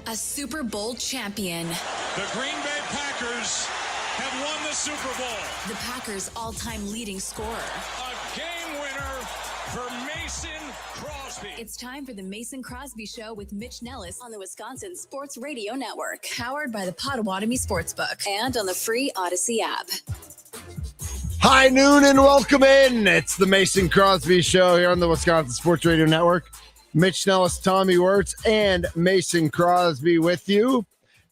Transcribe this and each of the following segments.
A Super Bowl champion. The Green Bay Packers have won the Super Bowl. The Packers' all-time leading scorer. A game winner for Mason Crosby. It's time for the Mason Crosby Show with Mitch Nellis on the Wisconsin Sports Radio Network. Powered by the Potawatomi Sportsbook and on the free Odyssey app. High noon and welcome in. It's the Mason Crosby Show here on the Wisconsin Sports Radio Network. Mitch Nellis, Tommy Wirtz, and Mason Crosby with you.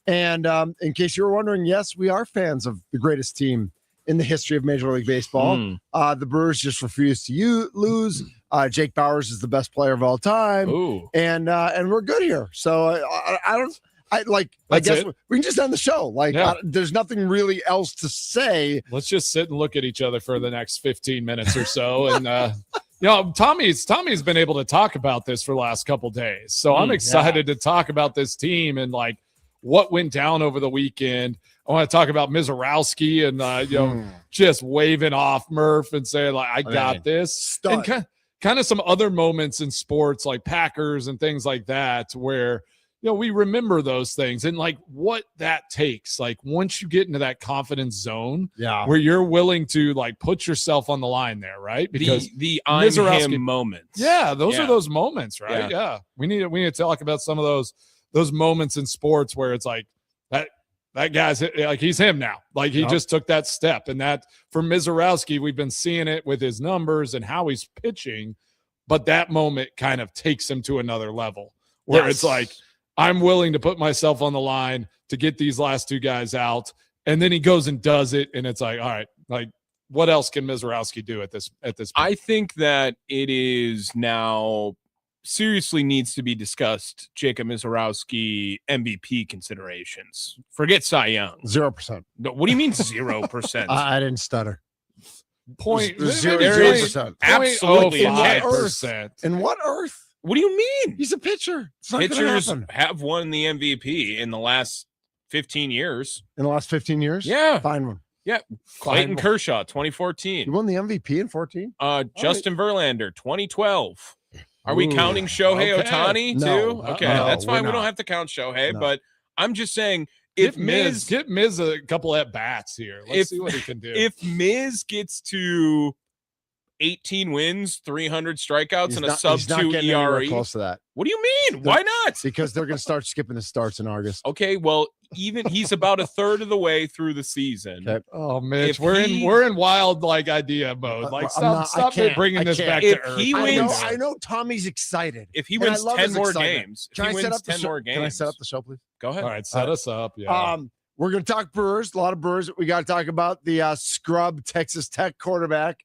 And in case you were wondering, yes, we are fans of the greatest team in the history of Major League Baseball. The Brewers just refuse to lose. Jake Bauers is the best player of all time. Ooh. And we're good here. So I guess we can just end the show. There's nothing really else to say. Let's just sit and look at each other for the next 15 minutes or so. And, Tommy's been able to talk about this for the last couple days. So I'm excited to talk about this team and what went down over the weekend. I want to talk about Mizorowski and, just waving off Murph and saying, I got this. Stud. And kind of some other moments in sports like Packers and things like that where, we remember those things and what that takes. Once you get into that confidence zone where you're willing to put yourself on the line there, right? Because the I'm him moments. Yeah, those are those moments, right? Yeah. We need to talk about some of those moments in sports where it's that guy's he's him now. He just took that step. And that for Mizorowski, we've been seeing it with his numbers and how he's pitching, but that moment kind of takes him to another level where it's I'm willing to put myself on the line to get these last two guys out. And then he goes and does it. And it's all right, what else can Mizorowski do at this point? I think that it is now seriously needs to be discussed. Jacob Mizorowski MVP considerations. Forget Cy Young. 0%. No, what do you mean 0%? I didn't stutter. 0%. Absolutely. 0.05%. In what earth? What do you mean? He's a pitcher. It's not Pitchers gonna happen. have won the MVP in the last 15 years. In the last 15 years? Yeah. Fine one. Yeah. Clayton Kershaw, 2014. You won the MVP in 14? Justin Verlander, 2012. Are we counting Shohei Ohtani too? Okay, that's fine. We don't have to count Shohei, but I'm just saying get Miz a couple at bats here. Let's see what he can do. If Miz gets to 18 wins, 300 strikeouts, and a sub-2 ERA. Close to that. What do you mean? Why not? Because they're going to start skipping his starts in August. Okay, well, even he's about a third of the way through the season. Okay. Oh, Mitch, we're in wild idea mode. Stop bringing this back to earth. He wins. I know Tommy's excited. If he wins 10 more games, can I set up the show, please? Go ahead. All right, set us up. Yeah. We're going to talk Brewers. A lot of Brewers. We got to talk about the scrub Texas Tech quarterback.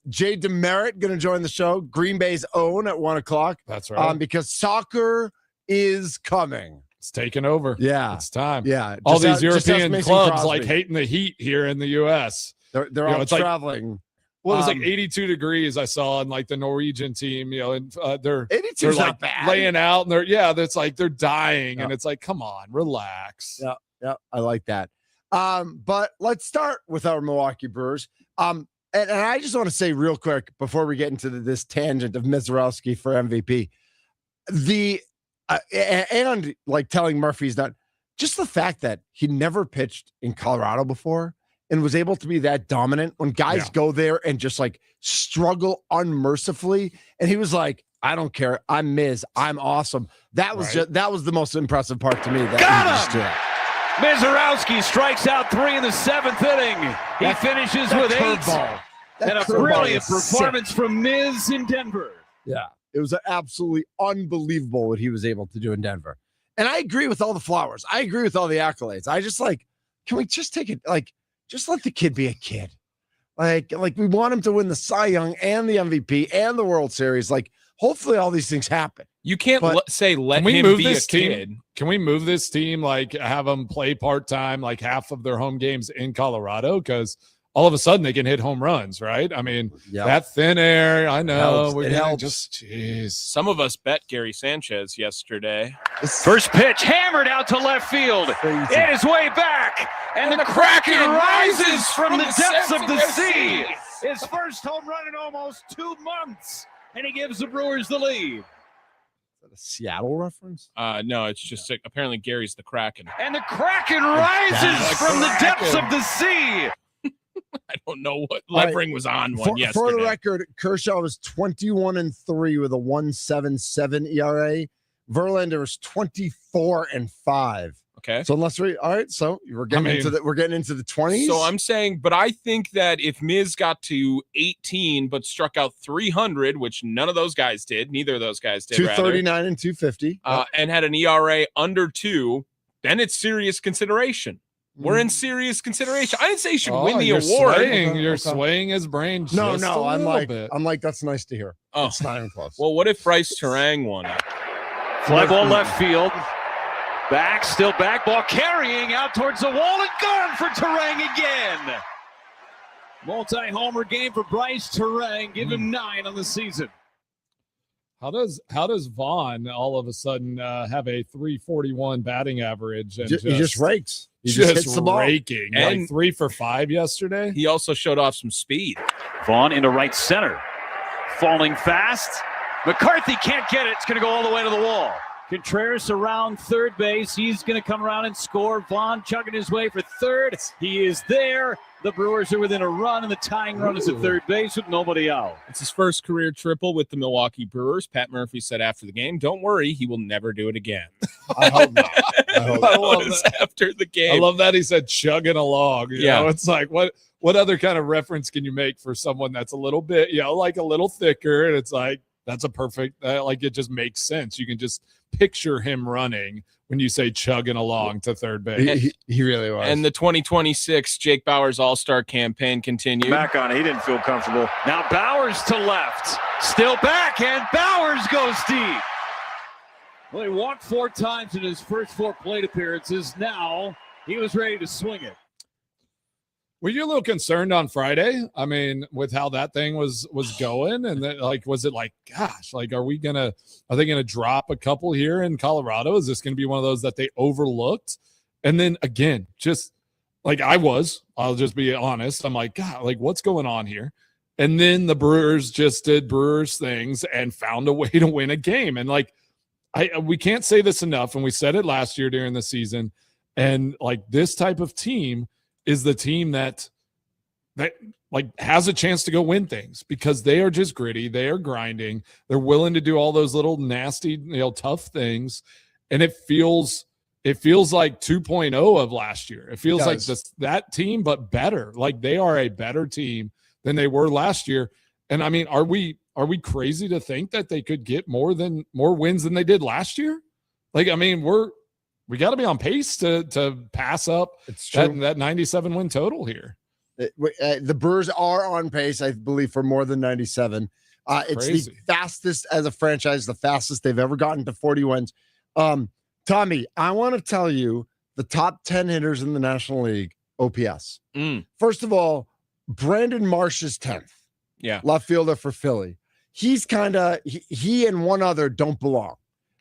Jay Demerit going to join the show. Green Bay's own at 1:00. That's right. Because soccer is coming. It's taking over. Yeah, it's time. Yeah, all these European clubs Crosby. hating the heat here in the U.S. They're all traveling. Well, it was 82 degrees I saw on the Norwegian team. And they're 82's not bad. Laying out, and they're dying, and it's come on, relax. Yeah, I like that. But let's start with our Milwaukee Brewers. And I just want to say real quick before we get into this tangent of Mizorowski for MVP, and telling Murphy he's not, just the fact that he never pitched in Colorado before and was able to be that dominant when guys go there and just struggle unmercifully. And he was like, I don't care. I'm Miz. I'm awesome. That was that was the most impressive part to me. Got him! Mizorowski strikes out 3 in the 7th inning. He finishes with 8. And a brilliant performance from Miz in Denver. Yeah, it was absolutely unbelievable what he was able to do in Denver. And I agree with all the flowers. I agree with all the accolades. I just can we just take it, just let the kid be a kid. We want him to win the Cy Young and the MVP and the World Series. Hopefully all these things happen. You can't say let him be a kid. Can we move this team, have them play part-time, half of their home games in Colorado? Because all of a sudden they can hit home runs, right? I mean, that thin air, I know. It helps. Jeez. Some of us bet Gary Sanchez yesterday. First pitch hammered out to left field. It is way back. And the Kraken rises from the depths of the sea. His first home run in almost 2 months. And he gives the Brewers the lead. A Seattle reference? No, it's just apparently Gary's the Kraken. And the Kraken rises from the depths of the sea. I don't know what Levering was on one yesterday. For the record, Kershaw was 21-3 with a 1.77 ERA. Verlander was 24-5. Okay. So all right. So we're getting into the 20s. So I'm saying, but I think that if Miz got to 18 but struck out 300, which none of those guys did, neither of those guys did, 239 and 250, and had an ERA under 2, then it's serious consideration. We're in serious consideration. I didn't say he should win the award. You're swaying his brain. No. I'm like, that's nice to hear. Oh, it's not even close. Well, what if Bryce Terang won it? Fly ball left field. Still back. Ball carrying out towards the wall and gone for Terang again. Multi-homer game for Bryce Terang. Give him 9 on the season. How does Vaughn all of a sudden have a 341 batting average and he just rakes? He just hits the ball. raking. And like 3 for 5 yesterday. He also showed off some speed. Vaughn into right center. Falling fast. McCarthy can't get it. It's going to go all the way to the wall. Contreras around third base. He's going to come around and score. Vaughn chugging his way for third. He is there. The Brewers are within a run, and the tying run is at third base with nobody out. It's his first career triple with the Milwaukee Brewers. Pat Murphy said after the game, "Don't worry, he will never do it again." I hope not. I love that. After the game. I love that he said chugging along. You know, it's like what other kind of reference can you make for someone that's a little bit, like a little thicker, and it's like that's a perfect like it just makes sense. You can just picture him running when you say chugging along to third base. He really was. And the 2026 Jake Bauers All-Star campaign continued. Back on it. He didn't feel comfortable. Now Bauers to left. Still back, and Bauers goes deep. Well, he walked 4 times in his first 4 plate appearances. Now he was ready to swing it. Were you a little concerned on Friday? I mean, with how that thing was going, and then, was it like, gosh, like, are they gonna drop a couple here in Colorado? Is this gonna be one of those that they overlooked? And then again, just like I'll just be honest. I'm like, God, like what's going on here? And then the Brewers just did Brewers things and found a way to win a game. And like, we can't say this enough. And we said it last year during the season. And like this type of team is the team that like has a chance to go win things because they are just gritty. They are grinding. They're willing to do all those little nasty, tough things. And it feels like 2.0 of last year. It feels like that team, but better. Like they are a better team than they were last year. And I mean, are we crazy to think that they could get more wins than they did last year? Like, I mean, we got to be on pace to pass up that 97 win total here. The Brewers are on pace, I believe, for more than 97. It's the fastest as a franchise, the fastest they've ever gotten to 40 wins. Tommy, I want to tell you the top 10 hitters in the National League OPS. First of all, Brandon Marsh is 10th. Yeah. Left fielder for Philly. He's he and one other don't belong.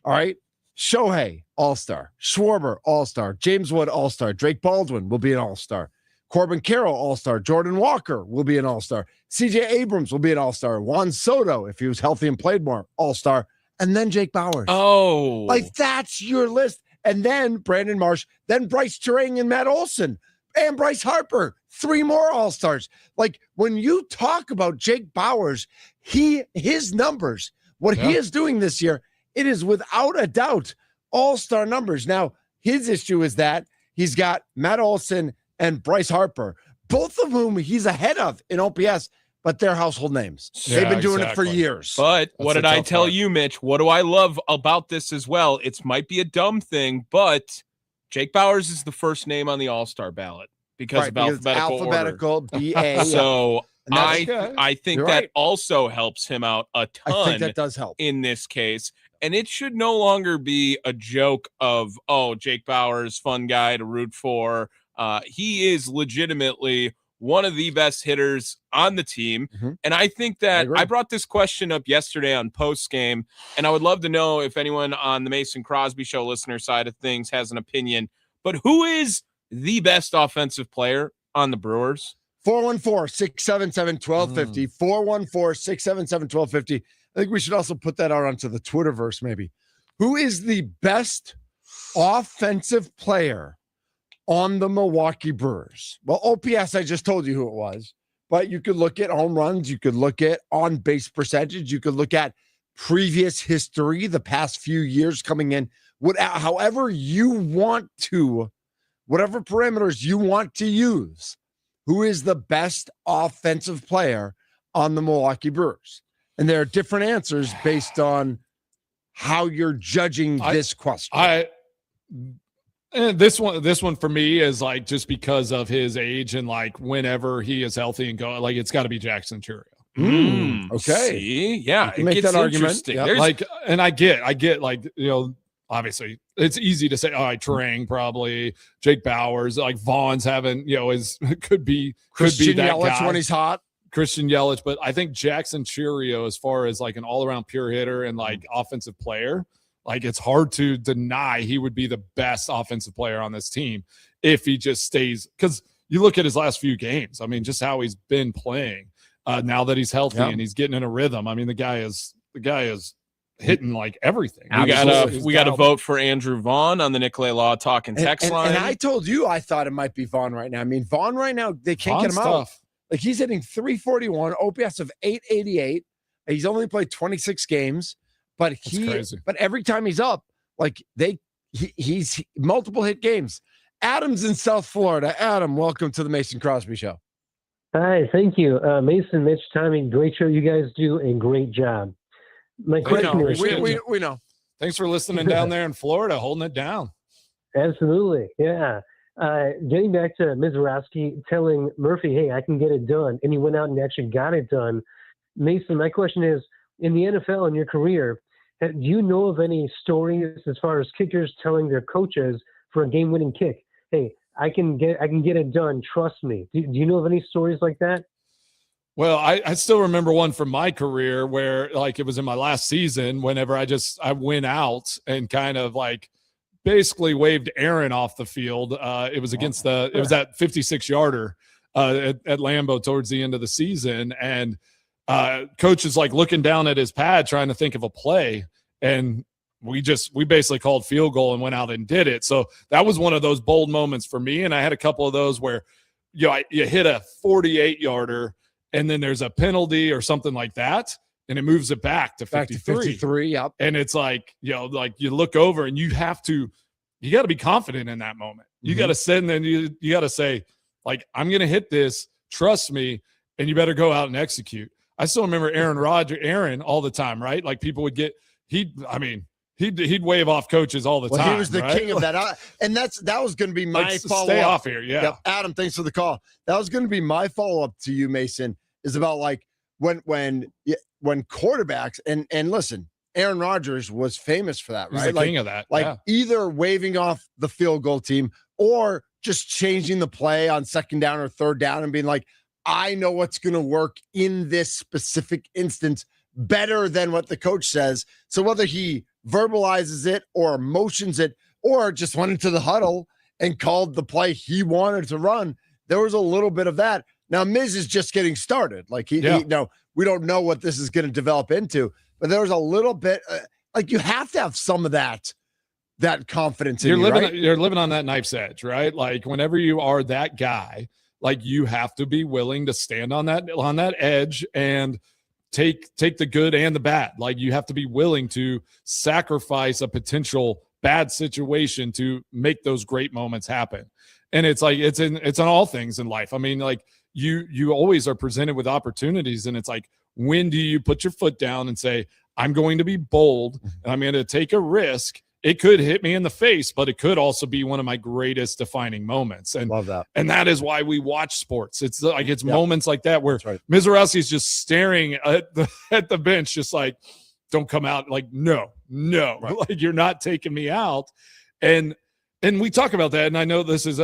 All right. Shohei, All-Star. Schwarber, All-Star. James Wood, All-Star. Drake Baldwin will be an All-Star. Corbin Carroll, All-Star. Jordan Walker will be an All-Star. CJ Abrams will be an All-Star. Juan Soto, if he was healthy and played more, All-Star. And then Jake Bauers. Oh. Like, that's your list. And then Brandon Marsh, then Bryce Terang and Matt Olson, and Bryce Harper. 3 more All-Stars. Like, when you talk about Jake Bauers, his numbers, what he is doing this year, it is without a doubt all-star numbers. Now, his issue is that he's got Matt Olson and Bryce Harper, both of whom he's ahead of in OPS, but they're household names. They've been doing it for years. But what did I tell you, Mitch? What do I love about this as well? It might be a dumb thing, but Jake Bauers is the first name on the all-star ballot because of alphabetical BA. So I think that also helps him out a ton. I think that does help in this case. And it should no longer be a joke of, Jake Bauers, fun guy to root for. He is legitimately one of the best hitters on the team. Mm-hmm. And I think that I brought this question up yesterday on post game, and I would love to know if anyone on the Mason Crosby Show listener side of things has an opinion. But who is the best offensive player on the Brewers? 414-677-1250. 414-677-1250. I think we should also put that out onto the Twitterverse, maybe. Who is the best offensive player on the Milwaukee Brewers? Well, OPS, I just told you who it was, but you could look at home runs. You could look at on-base percentage. You could look at previous history, the past few years coming in, however you want to, whatever parameters you want to use. Who is the best offensive player on the Milwaukee Brewers? And there are different answers based on how you're judging this question. And this one for me is like just because of his age and like whenever he is healthy and go, like it's got to be Jackson Churio. Okay. See? Yeah. It make that argument. Yep. Like, and I get like, obviously it's easy to say, all right, Trang probably, Jake Bowers, like Vaughn's having, could be Christian that Yelich guy. when he's hot. Christian Yelich, but I think Jackson Churio, as far as like an all-around pure hitter and like offensive player, like it's hard to deny he would be the best offensive player on this team if he just stays. Because you look at his last few games, I mean, just how he's been playing now that he's healthy and he's getting in a rhythm. I mean, the guy is hitting like everything. We got to vote for Andrew Vaughn on the Nicolay Law Talk and text line. And I told you I thought it might be Vaughn right now. I mean, Vaughn right now, they can't get him out. Like he's hitting 341, OPS of 888. He's only played 26 games, but every time he's up, like he's multiple hit games. Adam's in South Florida. Adam, welcome to the Mason Crosby Show. Hi, thank you. Mason, Mitch, Tommy, great show. You guys do a great job. My question is... We know. Thanks for listening down there in Florida, holding it down. Absolutely, yeah. Getting back to Mizorowski telling Murphy, hey, I can get it done, and he went out and actually got it done. Mason, my question is, in the NFL in your career, do you know of any stories as far as kickers telling their coaches for a game-winning kick, hey, I can get it done, trust me? Do you know of any stories like that? Well, I still remember one from my career where like it was in my last season whenever I went out and kind of like basically waved Aaron off the field. It was against it was that 56-yarder at Lambeau towards the end of the season. And coach is like looking down at his pad trying to think of a play. And we basically called field goal and went out and did it. So that was one of those bold moments for me. And I had a couple of those where you hit a 48-yarder and then there's a penalty or something like that. And it moves it back to 53. Yep. And it's like, like you look over and you got to be confident in that moment. You got to sit and then you got to say, like, I'm going to hit this, trust me, and you better go out and execute. I still remember Aaron all the time, right? Like people would he'd wave off coaches all the time. He was the king of that. And that was going to be my follow-up. Stay off here, yeah. Yep. Adam, thanks for the call. That was going to be my follow-up to you, Mason, is about like when quarterbacks and listen, Aaron Rodgers was famous for that, right? He's the king of that. Like either waving off the field goal team or just changing the play on second down or third down and being like, I know what's going to work in this specific instance better than what the coach says. So whether he verbalizes it or motions it or just went into the huddle and called the play he wanted to run, there was a little bit of that. Now, Miz is just getting started. Like we don't know what this is going to develop into, but there was a little bit like you have to have some of that confidence in you, right? You're living on that knife's edge, right? Like whenever you are that guy, like you have to be willing to stand on that edge and take the good and the bad. Like you have to be willing to sacrifice a potential bad situation to make those great moments happen. And it's like it's on all things in life. I mean, like you always are presented with opportunities, and it's like, when do you put your foot down and say, I'm going to be bold and I'm going to take a risk? It could hit me in the face, but it could also be one of my greatest defining moments. And love that. And that is why we watch sports. It's like moments like that where Mizorowski is just staring at the bench, just like, don't come out. Like, no, like you're not taking me out. And we talk about that. And I know this is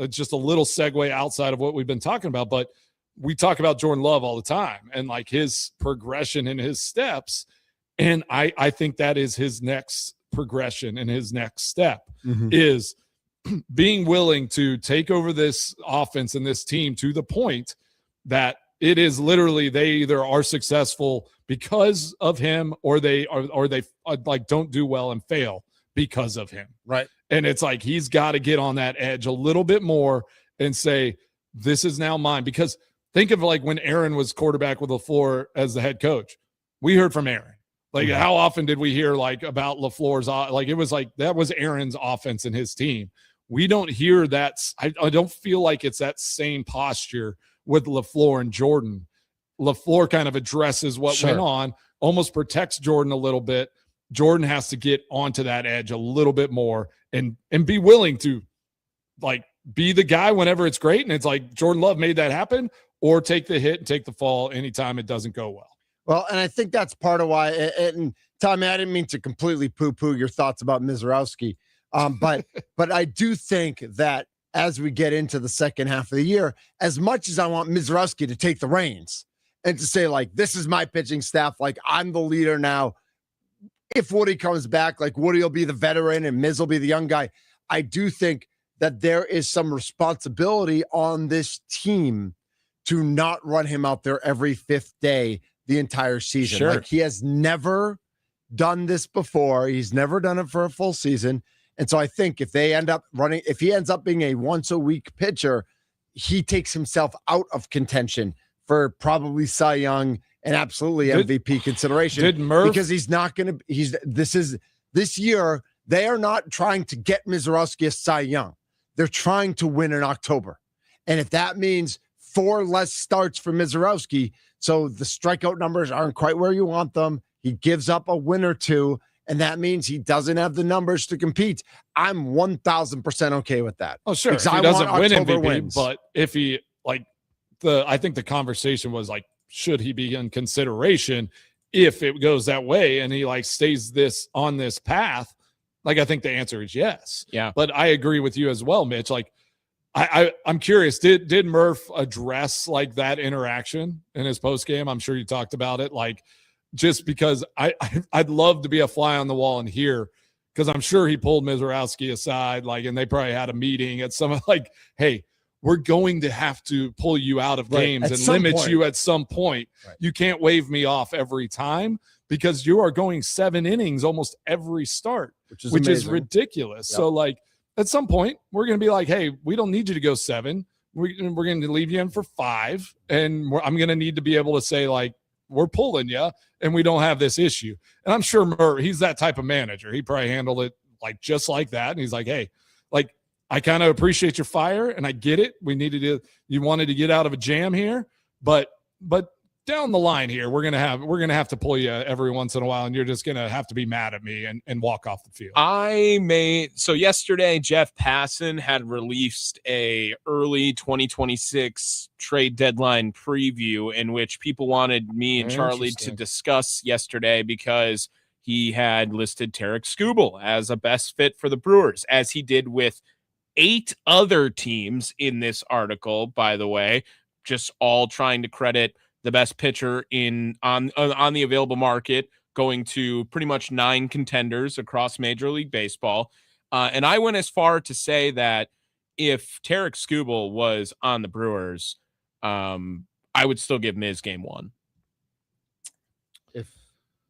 just a little segue outside of what we've been talking about, but we talk about Jordan Love all the time and like his progression and his steps. And I think that is his next progression and his next step is being willing to take over this offense and this team to the point that it is literally they either are successful because of him or they like don't do well and fail because of him. Right. And it's like he's got to get on that edge a little bit more and say, this is now mine. Because think of like when Aaron was quarterback with LaFleur as the head coach. We heard from Aaron. Like, how often did we hear like about LaFleur's? Like, it was like that was Aaron's offense and his team. We don't hear that. I don't feel like it's that same posture with LaFleur and Jordan. LaFleur kind of addresses what went on, almost protects Jordan a little bit. Jordan has to get onto that edge a little bit more and be willing to like be the guy whenever it's great. And it's like Jordan Love made that happen, or take the hit and take the fall anytime it doesn't go well. Well, and I think that's part of why. And Tommy, I didn't mean to completely poo-poo your thoughts about Mizorowski, but I do think that as we get into the second half of the year, as much as I want Mizorowski to take the reins and to say, like, this is my pitching staff, like, I'm the leader now. If Woody comes back, like, Woody will be the veteran and Miz will be the young guy. I do think that there is some responsibility on this team to not run him out there every fifth day the entire season. Sure. Like, he has never done this before. He's never done it for a full season. And so I think if he ends up being a once a week pitcher, he takes himself out of contention for probably Cy Young and absolutely MVP consideration. Because he's not going to, this year, they are not trying to get Mizorowski a Cy Young. They're trying to win in October. And if that means 4 less starts for Mizorowski, so the strikeout numbers aren't quite where you want them, he gives up a win or two, and that means he doesn't have the numbers to compete. I'm 1,000% okay with that. Oh, sure. If he doesn't win MVP, but if he, like, I think the conversation was like, should he be in consideration if it goes that way and he like stays on this path? Like, I think the answer is yes. Yeah. But I agree with you as well, Mitch. Like, I'm curious, did Murph address like that interaction in his post game? I'm sure you talked about it. Like, just because I'd love to be a fly on the wall and hear, because I'm sure he pulled Mizorowski aside, like, and they probably had a meeting at some, like, hey, we're going to have to pull you out of games and limit you at some point. Right. You can't wave me off every time because you are going 7 innings almost every start, which is ridiculous. Yep. So, like, at some point, we're going to be like, hey, we don't need you to go 7. We're going to leave you in for 5. And I'm going to need to be able to say, like, we're pulling you and we don't have this issue. And I'm sure he's that type of manager. He probably handled it like just like that. And he's like, hey, like, I kind of appreciate your fire and I get it. You wanted to get out of a jam here, but down the line here, we're gonna have to pull you every once in a while, and you're just gonna have to be mad at me and walk off the field. So yesterday, Jeff Passan had released a early 2026 trade deadline preview in which people wanted me and Charlie to discuss yesterday because he had listed Tarek Skubal as a best fit for the Brewers, as he did with 8 other teams in this article, by the way, just all trying to credit the best pitcher on the available market, going to pretty much 9 contenders across Major League Baseball. And I went as far to say that if Tarek Skubal was on the Brewers, I would still give Miz game 1. If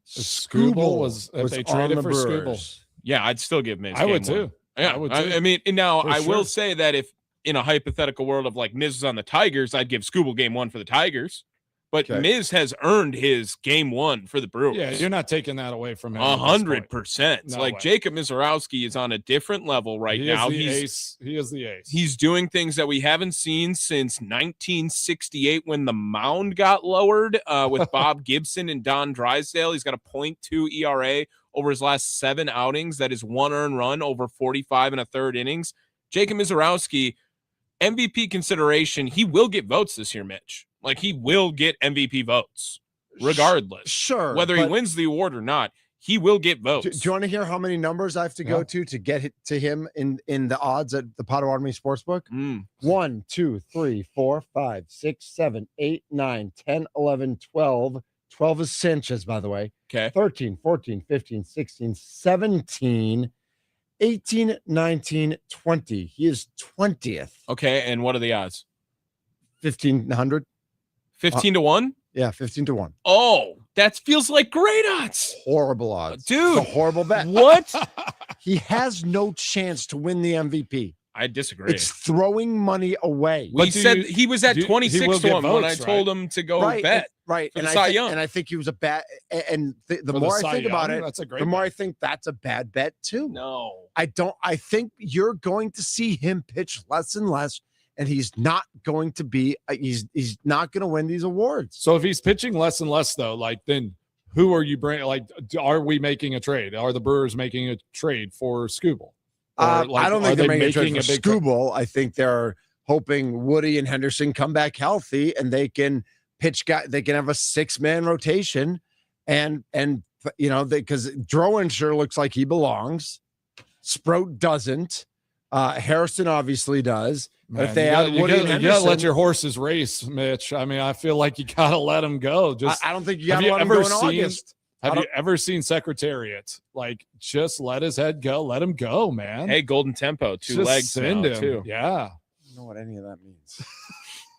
Skubal was if they traded for Skubal, yeah, I'd still give Miz. I would too. Yeah, I mean, now I will say that if in a hypothetical world of like Miz is on the Tigers, I'd give Skubal game 1 for the Tigers. But Miz has earned his game 1 for the Brewers. Yeah, you're not taking that away from him. 100%. Like, Jacob Mizorowski is on a different level right now. He is the ace. He's doing things that we haven't seen since 1968 when the mound got lowered with Bob Gibson and Don Drysdale. He's got a .2 ERA over his last 7 outings. That is 1 earned run over 45 1/3 innings. Jacob Mizorowski, MVP consideration, he will get votes this year, Mitch. Like, he will get MVP votes regardless. Sure. Whether he wins the award or not, he will get votes. Do you want to hear how many numbers I have to go to get to him in the odds at the Potawatomi Sportsbook? 1, 2, 3, 4, 5, 6, 7, 8, 9, 10, 11, 12. 12 is Sanchez, by the way. Okay. 13, 14, 15, 16, 17, 18, 19, 20. He is 20th. Okay, and what are the odds? 1,500. 15-1. Yeah, 15-1. Oh, that feels like great odds, Horrible odds, dude. It's a horrible bet. What? He has no chance to win the MVP. I disagree. It's throwing money away. We said he was at 26-1 when I told him to go bet. Right. And I think he was a bad. And the For more the I think Cy about Young, it, that's a great the more bet. I think that's a bad bet too. No. I think you're going to see him pitch less and less, and he's not going to be. He's not going to win these awards. So if he's pitching less and less, though, like then who are you bringing? Like, are we making a trade? Are the Brewers making a trade for Skubal? I don't think they're making a trade for big Skubal. I think they're hoping Woody and Henderson come back healthy and they can pitch. They can have a 6-man rotation, and because Drowan sure looks like he belongs. Sprout doesn't. Harrison obviously does. Man, if they add Woody and Henderson, you gotta let your horses race, Mitch. I mean, I feel like you gotta let them go. I don't think you gotta let him go in August. Have you ever seen Secretariat? Like, just let his head go. Let him go, man. Hey, Golden Tempo, 2 just legs send now, him. too. Yeah. I don't know what any of that means.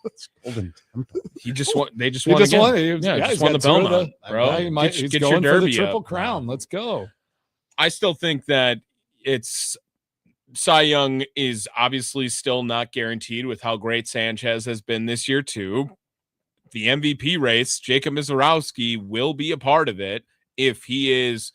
It's Golden Tempo. They just won again. He's just won the got two of Belmont, bro. Yeah, he's Get going your for the derby Triple up. Crown. Let's go. I still think that it's Cy Young is obviously still not guaranteed with how great Sanchez has been this year too. The MVP race, Jacob Mizorowski will be a part of it if he's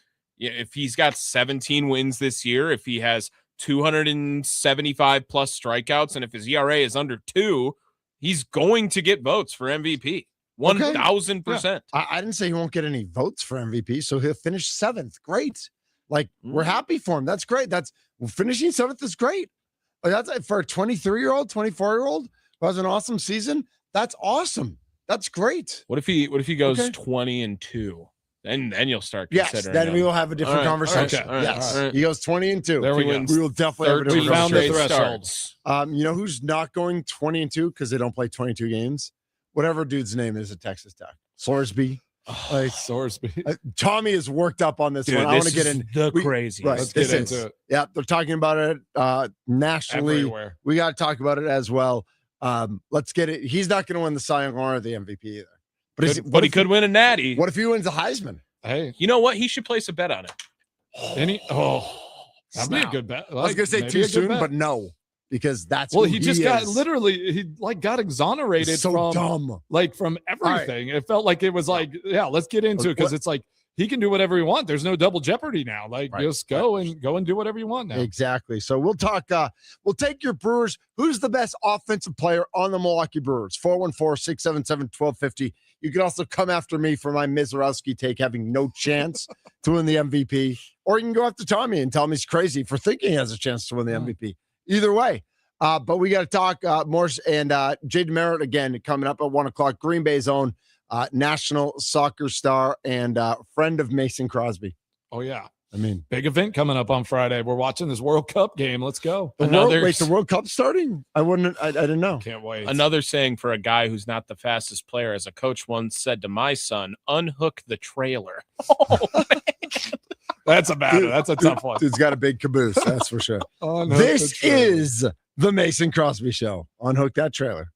got 17 wins this year, if he has 275 plus strikeouts, and if his ERA is under 2, he's going to get votes for MVP. 1,000%. I didn't say he won't get any votes for MVP, so he'll finish 7th. Great. Like, we're happy for him. That's great. Finishing 7th is great. Like, that's for a 23-year-old, 24-year-old who has an awesome season. That's awesome. That's great. What if he goes 20-2? Then you'll start considering. Yes, then we will have a different conversation. All right, yes, all right. He goes 20-2. There we go. We will definitely have a different We found the conversation. threshold. You know who's not going 20-2 because they don't play 22 games? Whatever dude's name is at Texas Tech. Sorsby. Sorsby. Tommy is worked up on this one. I want to get in the crazy. Right, Let's get into it. Yeah, they're talking about it nationally. Everywhere. We got to talk about it as well. Let's get it. He's not going to win the Cy Young or the MVP either. But he could win a natty. What if he wins a Heisman? Hey, you know what? He should place a bet on it. That'd be a good bet. I was going to say too soon, but no, because that's he just got got exonerated so dumb. From everything. Right. It felt like it was let's get into it because it's like he can do whatever he wants. There's no double jeopardy now. Just go and do whatever you want now. Exactly. So we'll talk. We'll take your Brewers. Who's the best offensive player on the Milwaukee Brewers? 414-677-1250. You can also come after me for my Mizorowski take having no chance to win the MVP. Or you can go after Tommy and tell him he's crazy for thinking he has a chance to win the MVP. Either way. But we got to talk Morse and Jay Demerit again coming up at 1 o'clock. Green Bay's own national soccer star and friend of Mason Crosby. Oh, yeah. I mean, big event coming up on Friday. We're watching this World Cup game. Let's go. The World Cup starting? I didn't know. Can't wait. Another saying for a guy who's not the fastest player, as a coach once said to my son, unhook the trailer. That's a bad one. That's a tough one. Dude's got a big caboose. That's for sure. This is the Mason Crosby Show. Unhook that trailer.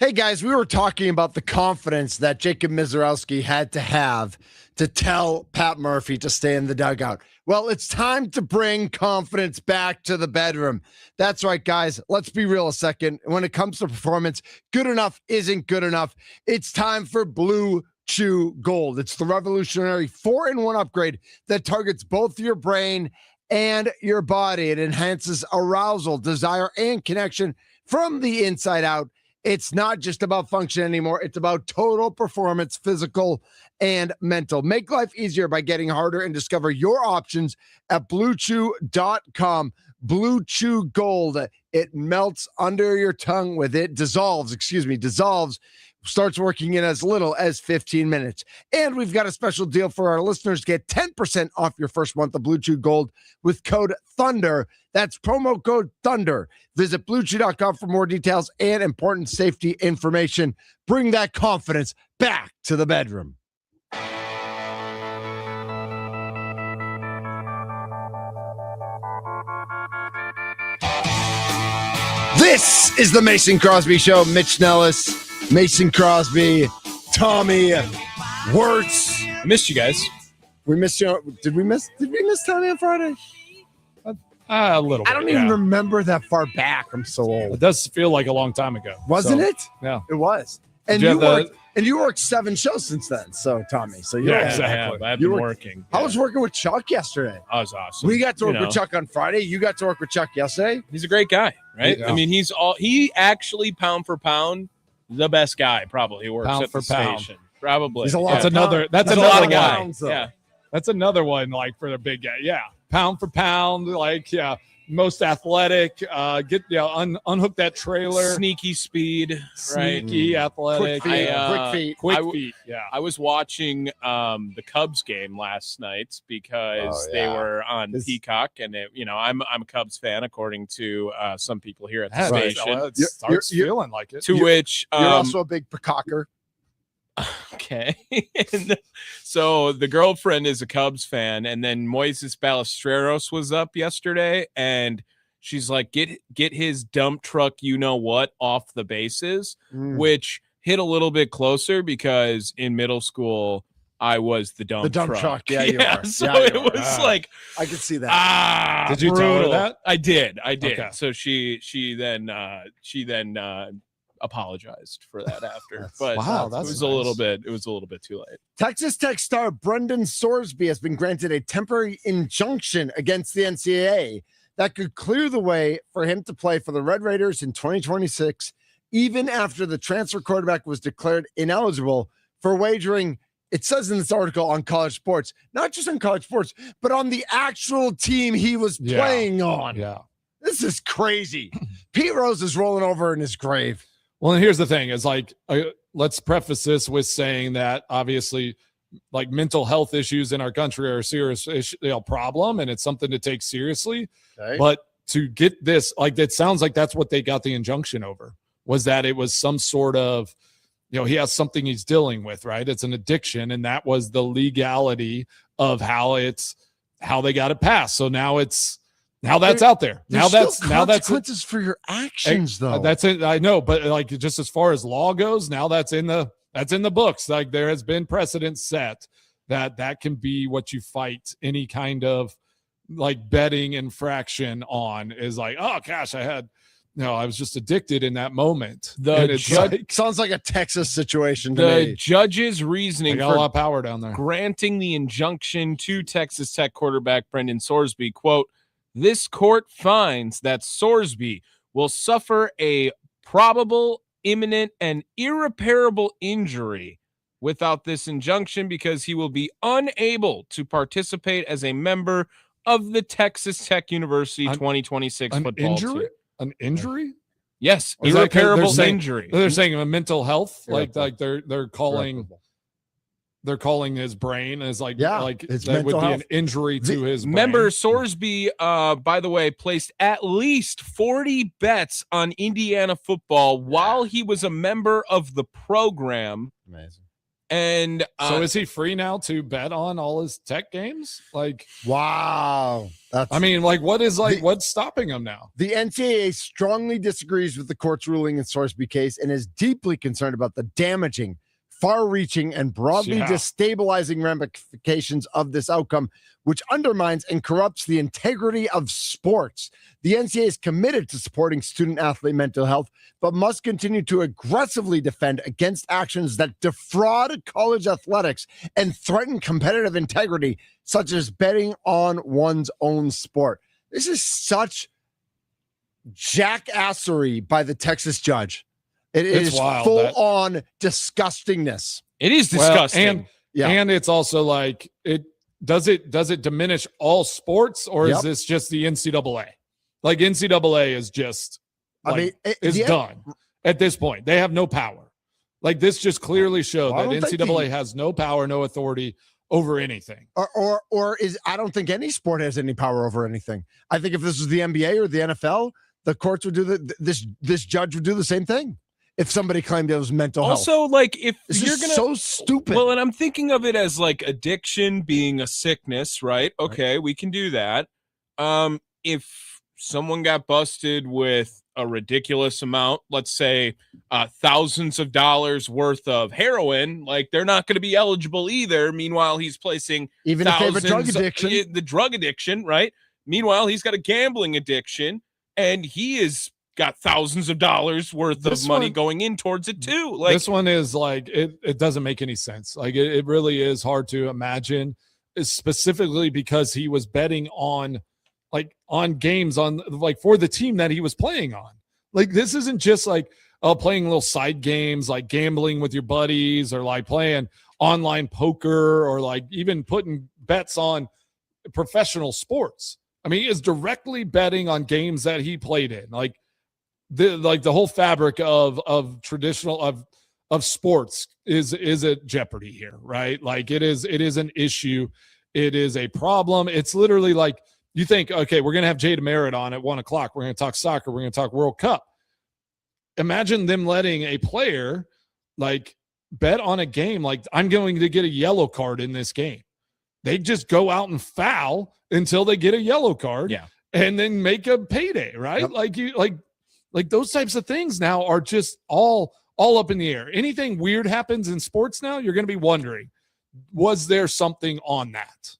Hey guys, we were talking about the confidence that Jacob Mizorowski had to have to tell Pat Murphy to stay in the dugout. Well, it's time to bring confidence back to the bedroom. That's right, guys. Let's be real a second. When it comes to performance, good enough isn't good enough. It's time for Blue Chew Gold. It's the revolutionary 4-in-1 upgrade that targets both your brain and your body. It enhances arousal, desire, and connection from the inside out. It's not just about function anymore. It's about total performance, physical and mental. Make life easier by getting harder and discover your options at BlueChew.com. Blue Chew Gold. It melts under your tongue with it. Dissolves. Starts working in as little as 15 minutes. And we've got a special deal for our listeners. Get 10% off your first month of Blue Chew Gold with code THUNDER. That's promo code THUNDER. Visit BlueChew.com for more details and important safety information. Bring that confidence back to the bedroom. This is the Mason Crosby Show. Mitch Nellis, Mason Crosby, Tommy Wirtz. I missed you guys. We missed you. Did we miss Tommy on Friday? A little bit. I don't even remember that far back. I'm so old. It does feel like a long time ago. Wasn't it? Yeah. It was. And you worked 7 shows since then. So Tommy. So yeah, exactly. I've been working. I was working with Chuck yesterday. That was awesome. We got to work with Chuck on Friday. You got to work with Chuck yesterday. He's a great guy, right? Yeah. I mean, he actually pound for pound, the best guy probably works Pound at for the pound. station. Probably. He's a lot. That's another That's a another lot of one. guys. Yeah. That's another one, like, for the big guy. Yeah. Pound for pound, like, yeah. Most athletic, unhook that trailer. Sneaky speed, Sneaky, athletic. Quick feet. Yeah. I was watching the Cubs game last night because they were on Peacock, and I'm a Cubs fan, according to some people here at the station. Well, it starts feeling like it. Which you're also a big peacocker. Okay. And so the girlfriend is a Cubs fan, and then Moises Ballesteros was up yesterday, and she's like, get his dump truck, off the bases, which hit a little bit closer because in middle school I was the dump truck. Yeah, you are. So it was like, I could see that. Did you tell her that? I did. Okay. So she then apologized for that after. But wow, it was a little bit too late. Texas Tech star Brendan Sorsby has been granted a temporary injunction against the NCAA that could clear the way for him to play for the Red Raiders in 2026, even after the transfer quarterback was declared ineligible for wagering, it says in this article, on college sports. Not just on college sports, but on the actual team he was playing on. Yeah. This is crazy. Pete Rose is rolling over in his grave. Well, and here's the thing: is like, let's preface this with saying that obviously, like, mental health issues in our country are a serious problem, and it's something to take seriously. Okay. But to get this, like, it sounds like that's what they got the injunction over, was that it was some sort of, he has something he's dealing with, right? It's an addiction, and that was the legality of how they got it passed. So now that's out there. Now that's consequences for your actions, though. That's it. I know, but like, just as far as law goes, now that's in the books. Like, there has been precedent set that can be what you fight any kind of, like, betting infraction on, is like, oh gosh, I was just addicted in that moment. Sounds like a Texas situation to the me. judge's reasoning got a lot of power down there, granting the injunction to Texas Tech quarterback Brendan Sorsby, quote, "This court finds that Sorsby will suffer a probable, imminent, and irreparable injury without this injunction because he will be unable to participate as a member of the Texas Tech University 2026 football team." An injury? Yes, Or is that irreparable they're injury. They're saying a mental health, like they're calling his brain as like his that would mental be health. an injury to his brain. Member Sorsby, by the way, placed at least 40 bets on Indiana football while he was a member of the program. Amazing. And so is he free now to bet on all his Tech games? Like, wow. What's stopping him now? The NCAA strongly disagrees with the court's ruling in Sorsby case and is deeply concerned about the damaging, far-reaching, and broadly destabilizing ramifications of this outcome, which undermines and corrupts the integrity of sports. The NCAA is committed to supporting student-athlete mental health, but must continue to aggressively defend against actions that defraud college athletics and threaten competitive integrity, such as betting on one's own sport. This is such jackassery by the Texas judge. It is full-on disgustingness. It is disgusting. And it's also like, does it diminish all sports, or is this just the NCAA? Like, NCAA is just, done at this point. They have no power. Like, this just clearly showed that NCAA has no power, no authority over anything. I don't think any sport has any power over anything. I think if this was the NBA or the NFL, the courts would do this judge would do the same thing. If somebody claimed it was mental health. Also, like, if this you're is so stupid. Well, and I'm thinking of it as like addiction being a sickness, right? Okay, we can do that. If someone got busted with a ridiculous amount, let's say thousands of dollars worth of heroin, like, they're not going to be eligible either. Meanwhile, he's placing even if they have a drug addiction, the drug addiction, right? Meanwhile, he's got a gambling addiction, and he is got thousands of dollars worth of money going in towards it too. Like, this one is like, it doesn't make any sense. Like, it really is hard to imagine, specifically because he was betting on games for the team that he was playing on. Like, this isn't just like playing little side games, like gambling with your buddies, or like playing online poker, or like even putting bets on professional sports. I mean, he is directly betting on games that he played in. Like, the whole fabric of traditional of sports is at jeopardy here, right? Like, it is an issue. It is a problem. It's literally like, you think, okay, we're going to have Demerit on at 1:00. We're going to talk soccer. We're going to talk World Cup. Imagine them letting a player like bet on a game. Like, I'm going to get a yellow card in this game. They just go out and foul until they get a yellow card, and then make a payday, right? Yep. Like those types of things now are just all up in the air. Anything weird happens in sports now, you're going to be wondering, was there something on that?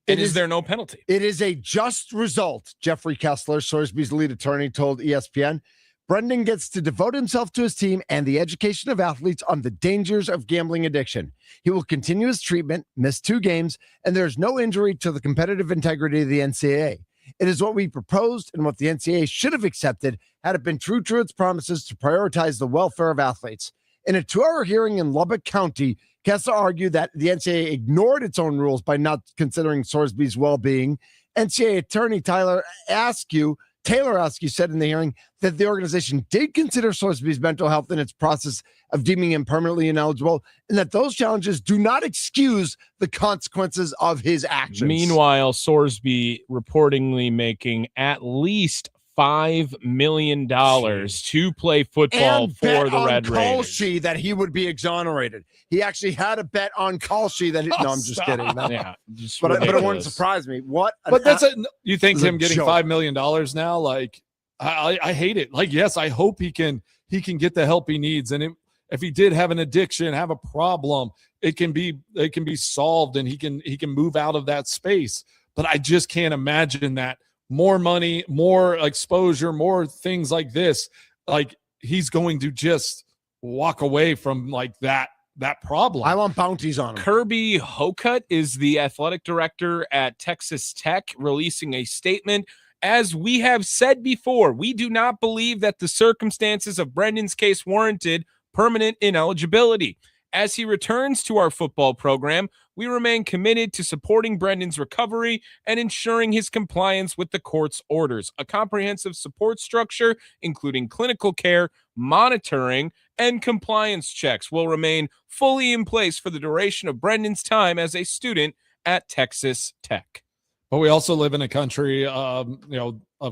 Is there no penalty? It is a just result, Jeffrey Kessler, Sorsby's lead attorney, told ESPN. Brendan gets to devote himself to his team and the education of athletes on the dangers of gambling addiction. He will continue his treatment, miss 2 games, and there's no injury to the competitive integrity of the NCAA. It is what we proposed and what the NCAA should have accepted had it been true to its promises to prioritize the welfare of athletes. In a 2-hour hearing in Lubbock County, Kessler argued that the NCAA ignored its own rules by not considering Sorsby's well-being. NCAA attorney Taylor Askew said in the hearing that the organization did consider Sorsby's mental health in its process of deeming him permanently ineligible, and that those challenges do not excuse the consequences of his actions. Meanwhile, Sorsby reportedly making at least $5 million to play football and for the Red Raiders. Kalshi that he would be exonerated. He actually had a bet on Kalshi that no, I'm just kidding. But it wouldn't surprise me. You think him getting $5 million now? Like, I hate it. Like, yes, I hope he can get the help he needs, and if he did have an addiction, have a problem, it can be solved, and he can move out of that space. But I just can't imagine that. More money, more exposure, more things like this. Like, he's going to just walk away from like that problem. I want bounties on him. Kirby Hocutt is the athletic director at Texas Tech, releasing a statement. As we have said before, we do not believe that the circumstances of Brendan's case warranted permanent ineligibility. As he returns to our football program, we remain committed to supporting Brendan's recovery and ensuring his compliance with the court's orders. A comprehensive support structure, including clinical care, monitoring, and compliance checks, will remain fully in place for the duration of Brendan's time as a student at Texas Tech. But we also live in a country, of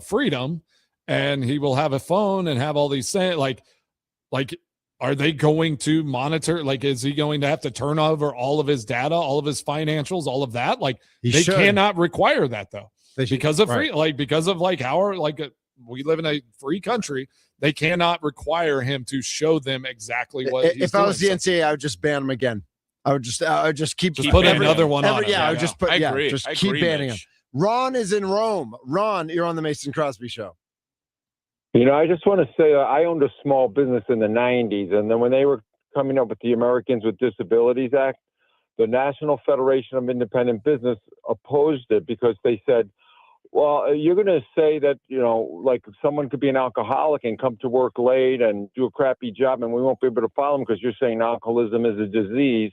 freedom, and he will have a phone and have all these things. Like are they going to monitor? Like, is he going to have to turn over all of his data, all of his financials, all of that? Like, they cannot require that though, because of free, because of we live in a free country. They cannot require him to show them exactly what. If I was the NCAA, I would just ban him again. I would just keep put another one on. Yeah, I would just put. I agree. Just keep banning him. Ron is in Rome. Ron, you're on the Mason Crosby Show. I just want to say I owned a small business in the 90s, and then when they were coming up with the Americans with Disabilities Act, the National Federation of Independent Business opposed it because they said, well, you're going to say that, like someone could be an alcoholic and come to work late and do a crappy job, and we won't be able to follow them because you're saying alcoholism is a disease.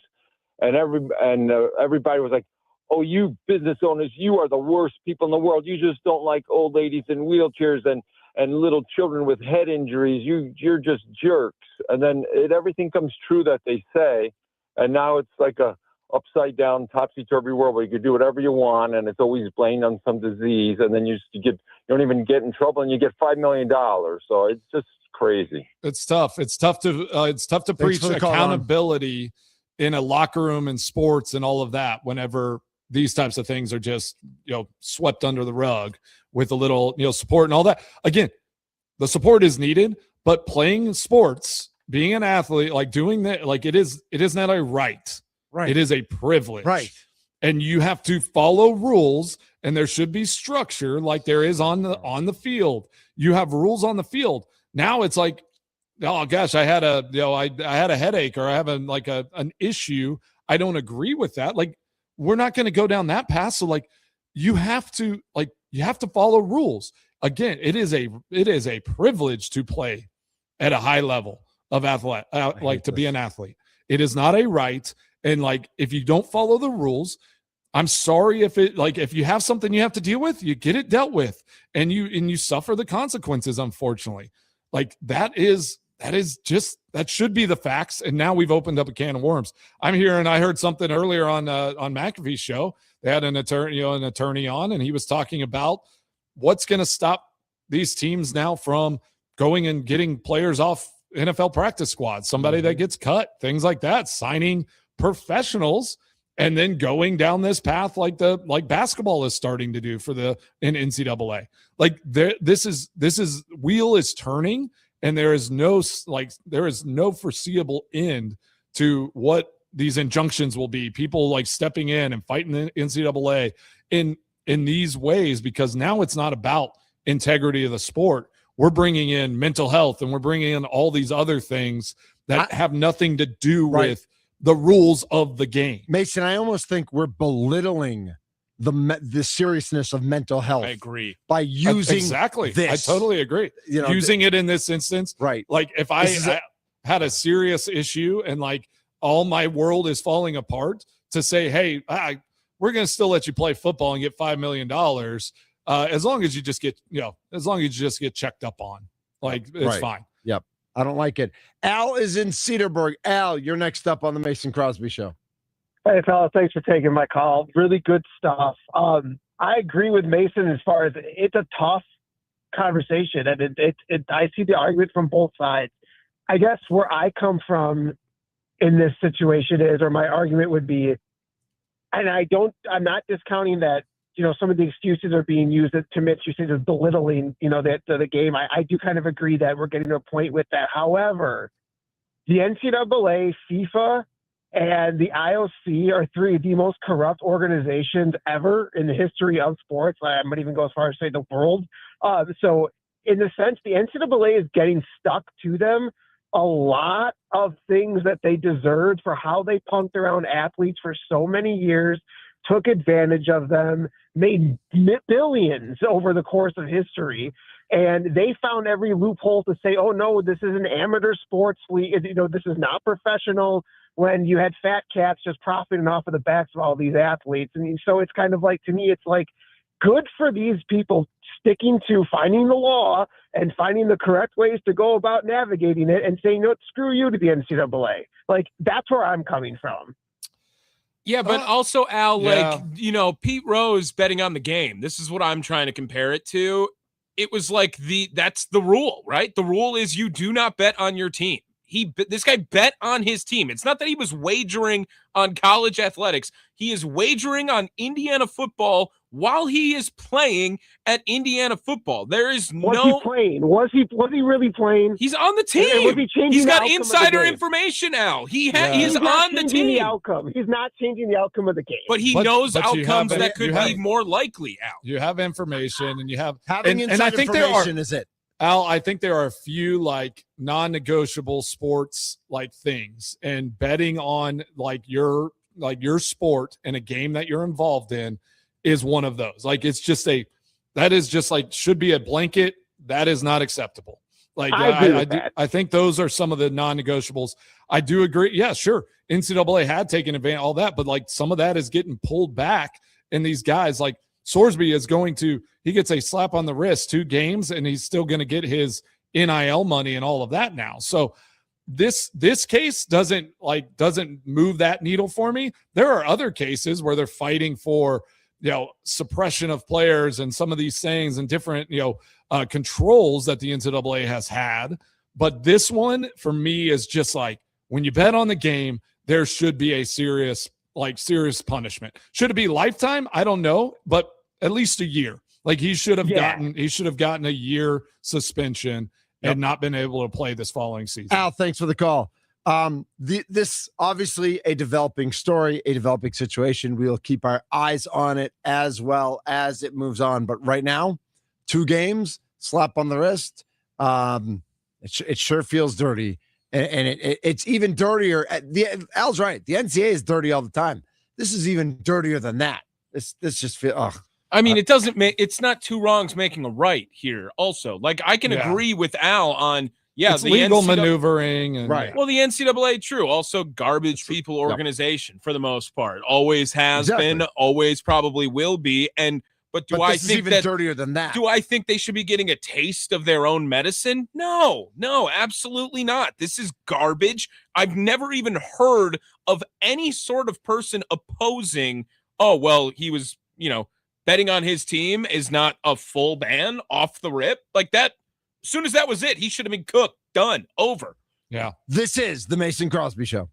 And everybody was like, oh, you business owners, you are the worst people in the world. You just don't like old ladies in wheelchairs and little children with head injuries. You're just jerks. And then everything comes true that they say. And now it's like a upside down, topsy-turvy world where you can do whatever you want, and it's always blamed on some disease, and then you don't even get in trouble, and you get $5 million. So it's just crazy. It's tough. It's tough to preach accountability in a locker room and sports and all of that whenever these types of things are just swept under the rug with a little support and all that. Again, the support is needed, but playing sports, being an athlete, like doing that, like it is not a right. Right. It is a privilege. Right. And you have to follow rules, and there should be structure like there is on the field. You have rules on the field. Now it's like, oh gosh, I had a headache, or I have an issue. I don't agree with that. Like, we're not going to go down that path. So you have to follow rules. Again, it is a privilege to play at a high level of to be an athlete. It is not a right. And if you don't follow the rules, I'm sorry if you have something you have to deal with, you get it dealt with, and you suffer the consequences. Unfortunately, that should be the facts. And now we've opened up a can of worms. I'm here, and I heard something earlier on McAfee's show. They had an attorney on, and he was talking about what's going to stop these teams now from going and getting players off NFL practice squads, somebody that gets cut, things like that, signing professionals, and then going down this path like basketball is starting to do in NCAA. This is wheel is turning, and there is no foreseeable end to what these injunctions will be. People stepping in and fighting the NCAA in these ways, because now it's not about integrity of the sport. We're bringing in mental health, and we're bringing in all these other things that have nothing to do with the rules of the game. Mason, I almost think we're belittling the seriousness of mental health. I agree. By using this. I totally agree. Using it in this instance. Right. If I had a serious issue and all my world is falling apart, to say, hey, we're going to still let you play football and get $5 million. As long as you just get checked up on, it's fine. Yep. I don't like it. Al is in Cedarburg. Al, you're next up on the Mason Crosby Show. Hey, fella, thanks for taking my call. Really good stuff. I agree with Mason as far as it's a tough conversation, and I see the argument from both sides. I guess where I come from in this situation is, or my argument would be, and I'm not discounting that, some of the excuses are being used to Mitch, you say, is belittling, the game. I do kind of agree that we're getting to a point with that. However, the NCAA, FIFA, and the IOC are three of the most corrupt organizations ever in the history of sports. I might even go as far as say the world. So in the sense, the NCAA is getting stuck to them a lot of things that they deserved for how they punked around athletes for so many years, took advantage of them, made billions over the course of history. And they found every loophole to say, oh, no, this is an amateur sports league. This is not professional, when you had fat cats just profiting off of the backs of all these athletes. And so it's kind of to me, it's good for these people sticking to finding the law and finding the correct ways to go about navigating it and saying, no, screw you to the NCAA. That's where I'm coming from. Yeah, but also, Al, Pete Rose betting on the game. This is what I'm trying to compare it to. It was that's the rule, right? The rule is you do not bet on your team. This guy bet on his team. It's not that he was wagering on college athletics. He is wagering on Indiana football while he is playing at Indiana football. There is Was he playing? Was he really playing? He's on the team. And was he changing He's got the outcome insider of the game? information now. He's He's on the team. The outcome. He's not changing the outcome of the game. But he knows outcomes that could be more likely, Al. You have information, and you have having and I think information is it. Al, I think there are a few like non-negotiable sports like things, and betting on your sport and a game that you're involved in is one of those. Like that is just like should be a blanket. That is not acceptable. Like I think those are some of the non-negotiables. I do agree. Yeah, sure. NCAA had taken advantage of all that, but like some of that is getting pulled back. And these guys like Sorsby he gets a slap on the wrist, 2 games, and he's still going to get his NIL money and all of that now. So this case doesn't move that needle for me. There are other cases where they're fighting for, suppression of players and some of these things and different, controls that the NCAA has had. But this one for me is just like, when you bet on the game, there should be a serious punishment. Should it be lifetime? I don't know, but at least a year. Like he should have gotten a year suspension and not been able to play this following season. Al, thanks for the call. This obviously a developing story, a developing situation. We'll keep our eyes on it as well as it moves on. But right now, 2 games, slap on the wrist. It sure feels dirty, and it's even dirtier. Al's right. The NCAA is dirty all the time. This is even dirtier than that. This just feels. I mean, it's not 2 wrongs making a right here. Also, like I can agree with Al on. Yeah, it's legal maneuvering. And, right. Well, the NCAA, true. Also, garbage people organization for the most part. Always has been, always probably will be. But I think even dirtier than that? Do I think they should be getting a taste of their own medicine? No, absolutely not. This is garbage. I've never even heard of any sort of person opposing, he was, betting on his team is not a full ban off the rip. Like that. As soon as that was it, he should have been cooked. Done. Over. Yeah. This is the Mason Crosby Show.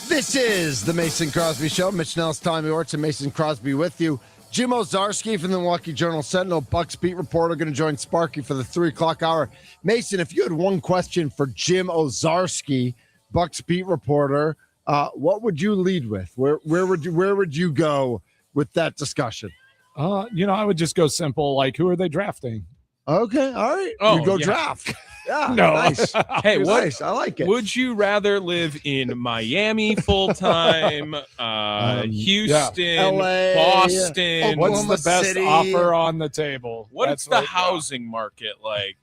This is the Mason Crosby Show. Mitch Nellis, Tommy Orts, and Mason Crosby with you. Jim Ozarski from the Milwaukee Journal-Sentinel, Bucks beat reporter, going to join Sparky for the 3 o'clock hour. Mason, if you had one question for Jim Ozarski, Bucks beat reporter, what would you lead with? Where would you go with that discussion? I would just go simple. Like, who are they drafting? Okay, all right. Oh, you go yeah. draft. Yeah, No. nice. Hey, Nice. I like it. Would you rather live in Miami full time, Houston, LA, Boston? What's Oklahoma the best City. offer on the table? What's the housing market like?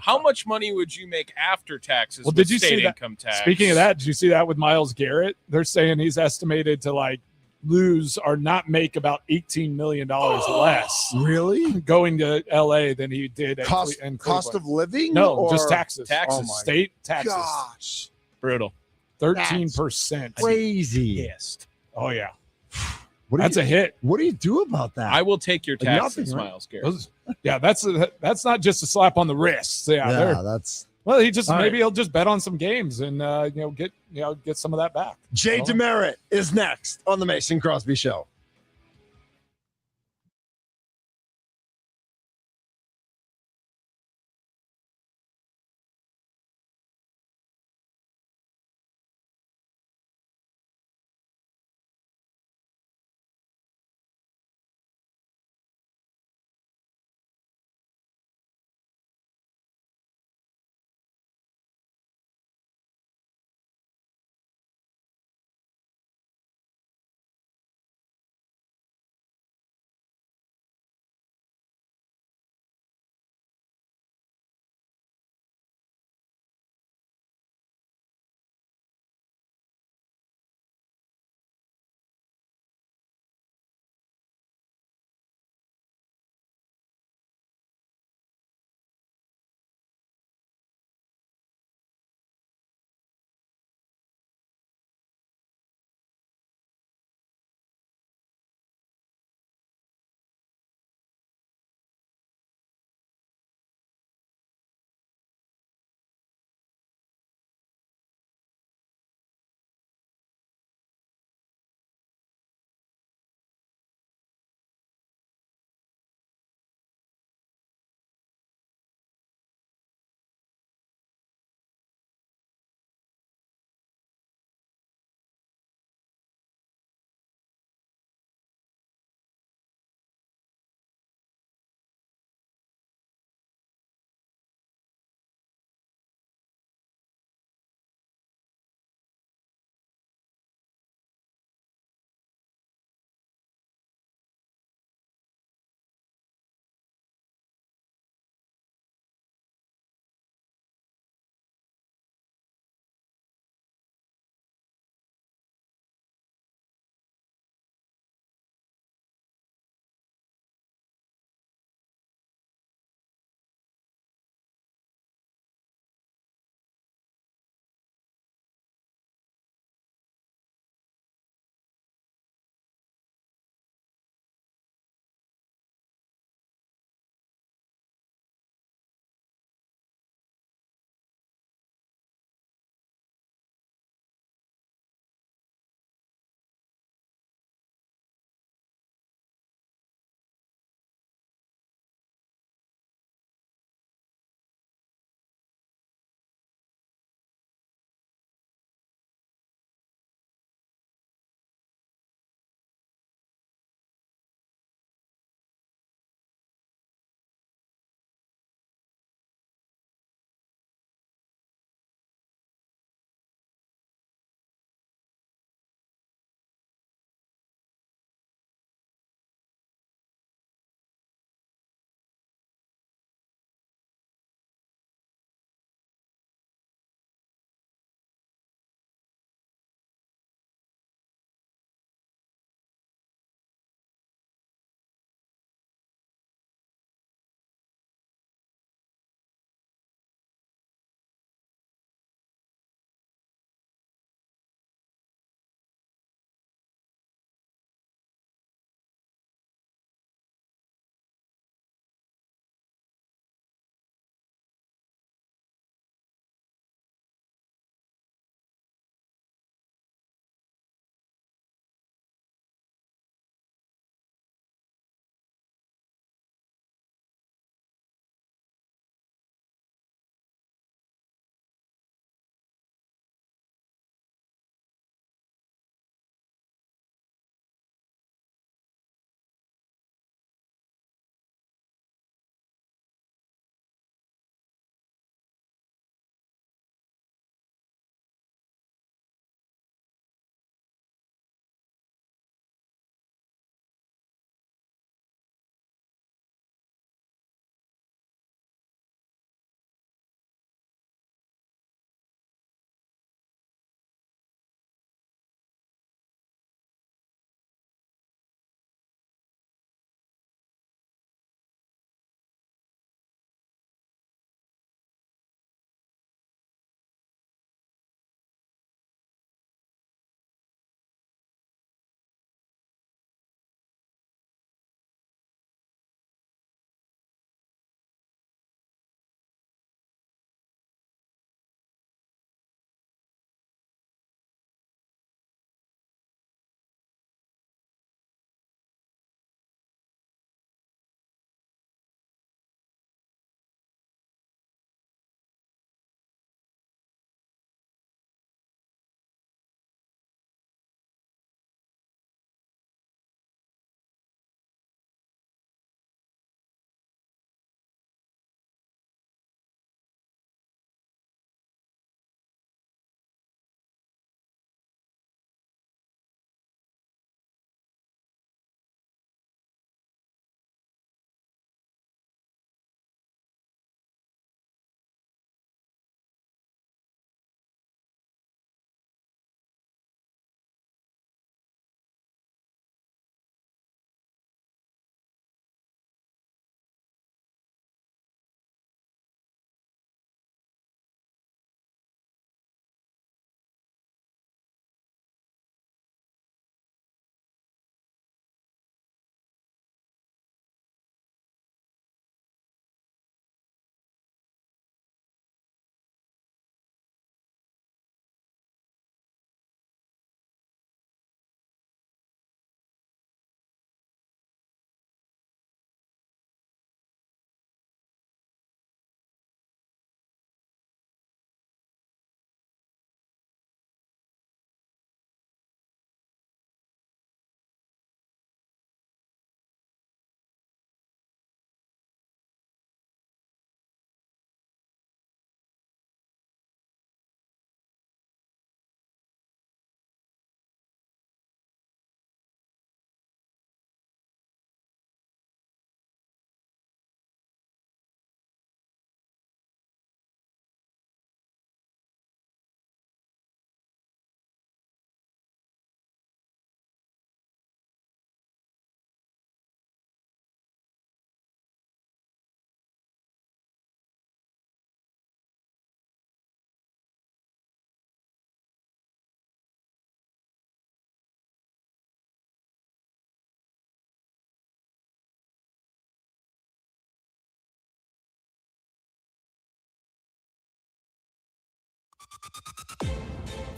How much money would you make after taxes? Well, with did you see state that? income tax? Speaking of that, did you see that with Myles Garrett? They're saying he's estimated to lose or not make about $18 million less Really? going to LA than he did at Cost Cleveland. of living? No, or just taxes. Taxes. Oh my State taxes. Gosh. Brutal. 13%. Crazy. Pissed. Oh, yeah. That's a hit. What do you do about that? I will take your taxes, Nothing, right? Myles Garrett. That's not just a slap on the wrist. Yeah, that's well, he just All maybe right. he'll just bet on some games and get some of that back. Jay Demerit is next on the Mason Crosby Show.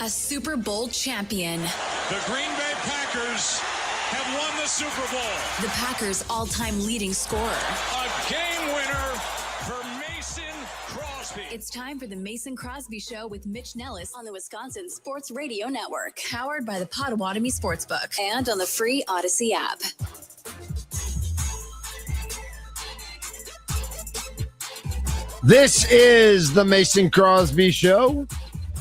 A Super Bowl champion. The Green Bay Packers have won the Super Bowl. The Packers' all-time leading scorer. A game winner for Mason Crosby. It's time for the Mason Crosby Show with Mitch Nellis on the Wisconsin Sports Radio Network, powered by the Potawatomi Sportsbook and on the free Odyssey app. This is the Mason Crosby Show.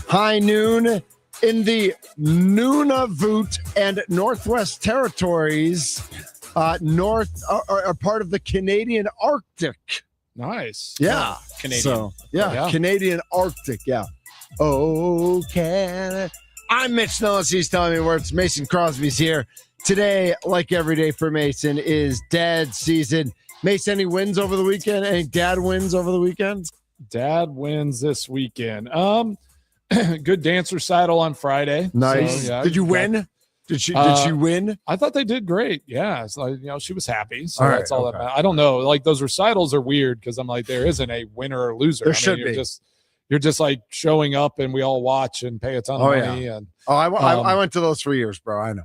High noon in the Nunavut and Northwest Territories, are part of the Canadian Arctic. Nice. Yeah. Canadian. So, yeah, Canadian Arctic. Yeah. Oh, Canada. I'm Mitch Nellis. He's telling me where it's Mason Crosby's here. Today, like every day for Mason, is dad season. Mason, any wins over the weekend? Any dad wins over the weekend? Dad wins this weekend. Good dance recital on Friday. Nice. So, yeah, did you win? Did she win? I thought they did great. Yeah. It's like, she was happy. So all that's right, all okay. that matters. I don't know. Like those recitals are weird because I'm like, there isn't a winner or loser. There should be. You're just like showing up and we all watch and pay a ton of money. Yeah. And I went to those for years, bro. I know.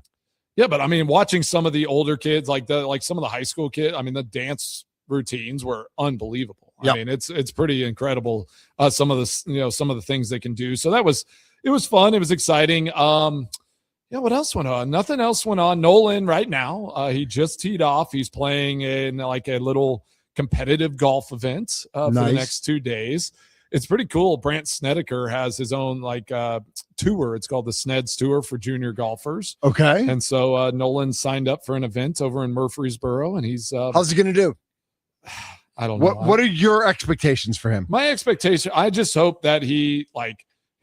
yeah, but I mean, watching some of the older kids, like some of the high school kids, I mean, the dance routines were unbelievable. Yep. I mean, it's pretty incredible. Some of the things they can do. So it was fun. It was exciting. What else went on? Nothing else went on. Nolan right now, he just teed off. He's playing in like a little competitive golf event for the next 2 days. It's pretty cool. Brant Snedeker has his own tour. It's called the Sneds Tour for junior golfers. Okay. And so Nolan signed up for an event over in Murfreesboro, and he's how's he going to do? I don't know. What are your expectations for him? My expectation, I just hope that he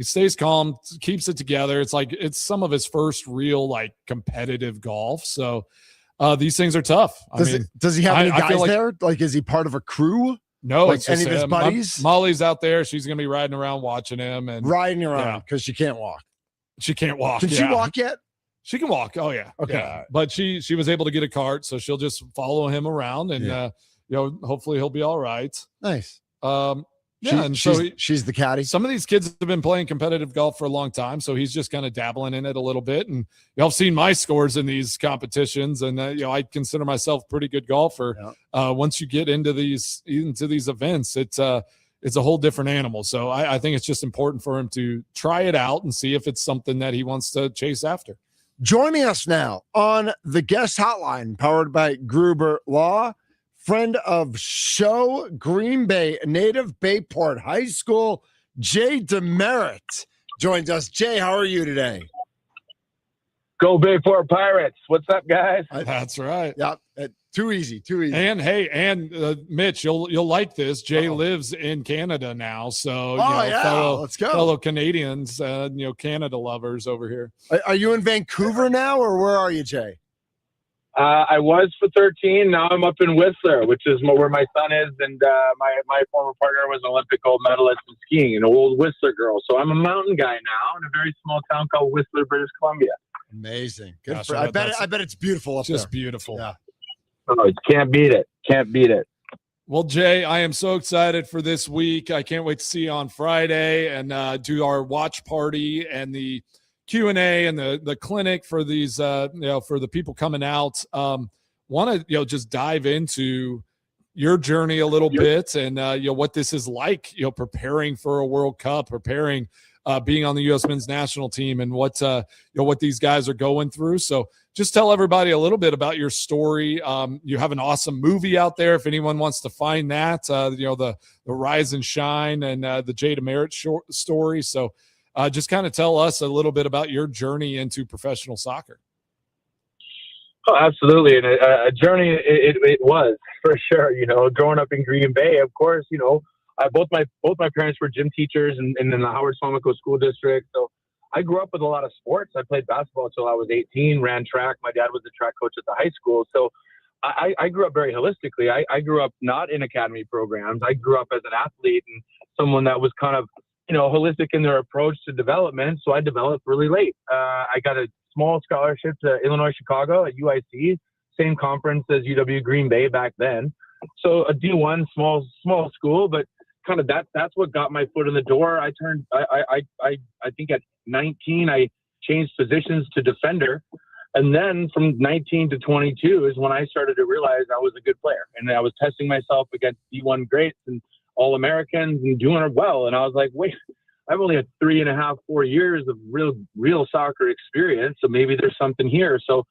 stays calm, keeps it together. It's some of his first real competitive golf. So these things are tough. Does he have any guys like, there? Like, is he part of a crew? No, like it's just any of his buddies. Molly's out there. She's going to be riding around watching him and riding around because she can't walk. She can't walk. Can she walk yet? She can walk. Oh yeah. Okay. Yeah. But she was able to get a cart, so she'll just follow him around and hopefully he'll be all right. Nice. She's the caddy. Some of these kids have been playing competitive golf for a long time, so he's just kind of dabbling in it a little bit. And y'all have seen my scores in these competitions, and I consider myself a pretty good golfer. Yeah. Once you get into these events, it's a whole different animal. So I think it's just important for him to try it out and see if it's something that he wants to chase after. Joining us now on the guest hotline, powered by Gruber Law. Friend of show, Green Bay native, Bayport High School, Jay Demerit joins us. Jay, how are you today? Go Bayport Pirates. What's up, guys? That's right. Yeah, too easy. And Mitch, you'll like this. Jay lives in Canada now, so let's go. Fellow Canadians, Canada lovers over here. Are you in Vancouver now, or where are you, Jay? I was for 13. Now I'm up in Whistler, which is where my son is, and my former partner was an Olympic gold medalist in skiing, an old Whistler girl. So I'm a mountain guy now in a very small town called Whistler, British Columbia. Amazing. Good. Gosh, I bet it's beautiful up there. Just beautiful. Yeah. Oh, can't beat it. Can't beat it. Well, Jay, I am so excited for this week. I can't wait to see you on Friday and do our watch party and the Q&A and the clinic for these, for the people coming out. Want to, just dive into your journey a little bit and, what this is like, preparing for a World Cup, preparing, being on the U.S. men's national team and what these guys are going through. So just tell everybody a little bit about your story. You have an awesome movie out there. If anyone wants to find that, the Rise and Shine and the Jay Demerit story. So, just kind of tell us a little bit about your journey into professional soccer. Oh, absolutely. And a journey it was for sure, growing up in Green Bay, of course, both my parents were gym teachers in the Howard Swamico School District. So I grew up with a lot of sports. I played basketball until I was 18, ran track. My dad was the track coach at the high school. So I grew up very holistically. I grew up not in academy programs. I grew up as an athlete and someone that was kind of, holistic in their approach to development. So I developed really late. I got a small scholarship to Illinois Chicago at UIC, same conference as UW Green Bay back then. So a D1 small school, but kind of that's what got my foot in the door. I think at 19 I changed positions to defender, and then from 19 to 22 is when I started to realize I was a good player, and I was testing myself against D1 greats and All-Americans and doing well. And I was like, wait, I've only had 3.5, 4 years of real soccer experience, so maybe there's something here. So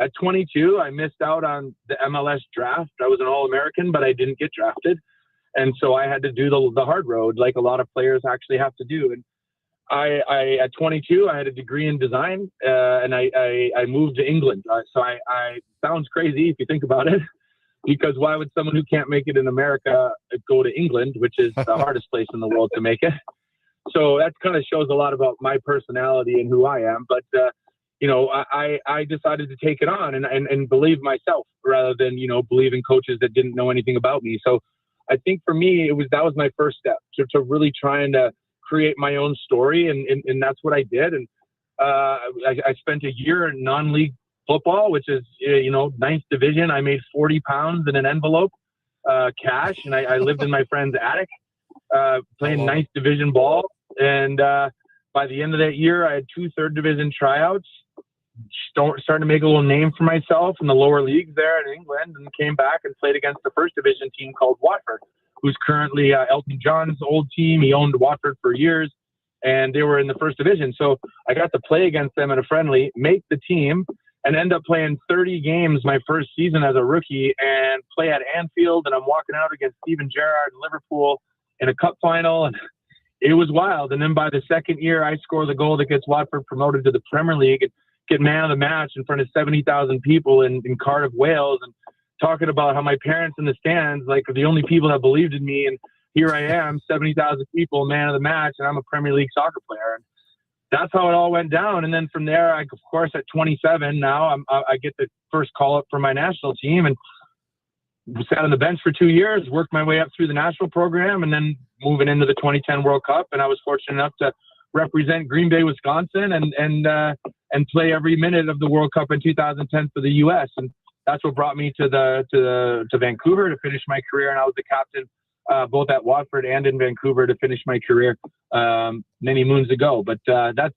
at 22, I missed out on the MLS draft. I was an All-American, but I didn't get drafted. And so I had to do the hard road, like a lot of players actually have to do. And I at 22, I had a degree in design, and I moved to England. So I sounds crazy if you think about it, because why would someone who can't make it in America go to England, which is the hardest place in the world to make it? So that kind of shows a lot about my personality and who I am. But I decided to take it on and believe myself rather than believe in coaches that didn't know anything about me. So I think for me, that was my first step to really trying to create my own story. And that's what I did. And I spent a year in non-league football, which is, 9th division. I made 40 pounds in an envelope, cash. And I lived in my friend's attic, playing 9th division ball. And by the end of that year, I had 2 3rd division tryouts, starting to make a little name for myself in the lower leagues there in England, and came back and played against the 1st division team called Watford, who's currently Elton John's old team. He owned Watford for years, and they were in the 1st division. So I got to play against them in a friendly, make the team, and end up playing 30 games my first season as a rookie, and play at Anfield. And I'm walking out against Steven Gerrard in Liverpool in a cup final, and it was wild. And then by the 2nd year, I score the goal that gets Watford promoted to the Premier League and get man of the match in front of 70,000 people in Cardiff, Wales, and talking about how my parents in the stands, like, are the only people that believed in me. And here I am, 70,000 people, man of the match, and I'm a Premier League soccer player. And that's how it all went down. And then from there, of course, at 27 now, I get the first call up for my national team, and sat on the bench for 2 years, worked my way up through the national program, and then moving into the 2010 World Cup. And I was fortunate enough to represent Green Bay, Wisconsin, and play every minute of the World Cup in 2010 for the U.S. And that's what brought me to Vancouver to finish my career. And I was the captain both at Watford and in Vancouver to finish my career many moons ago. But that's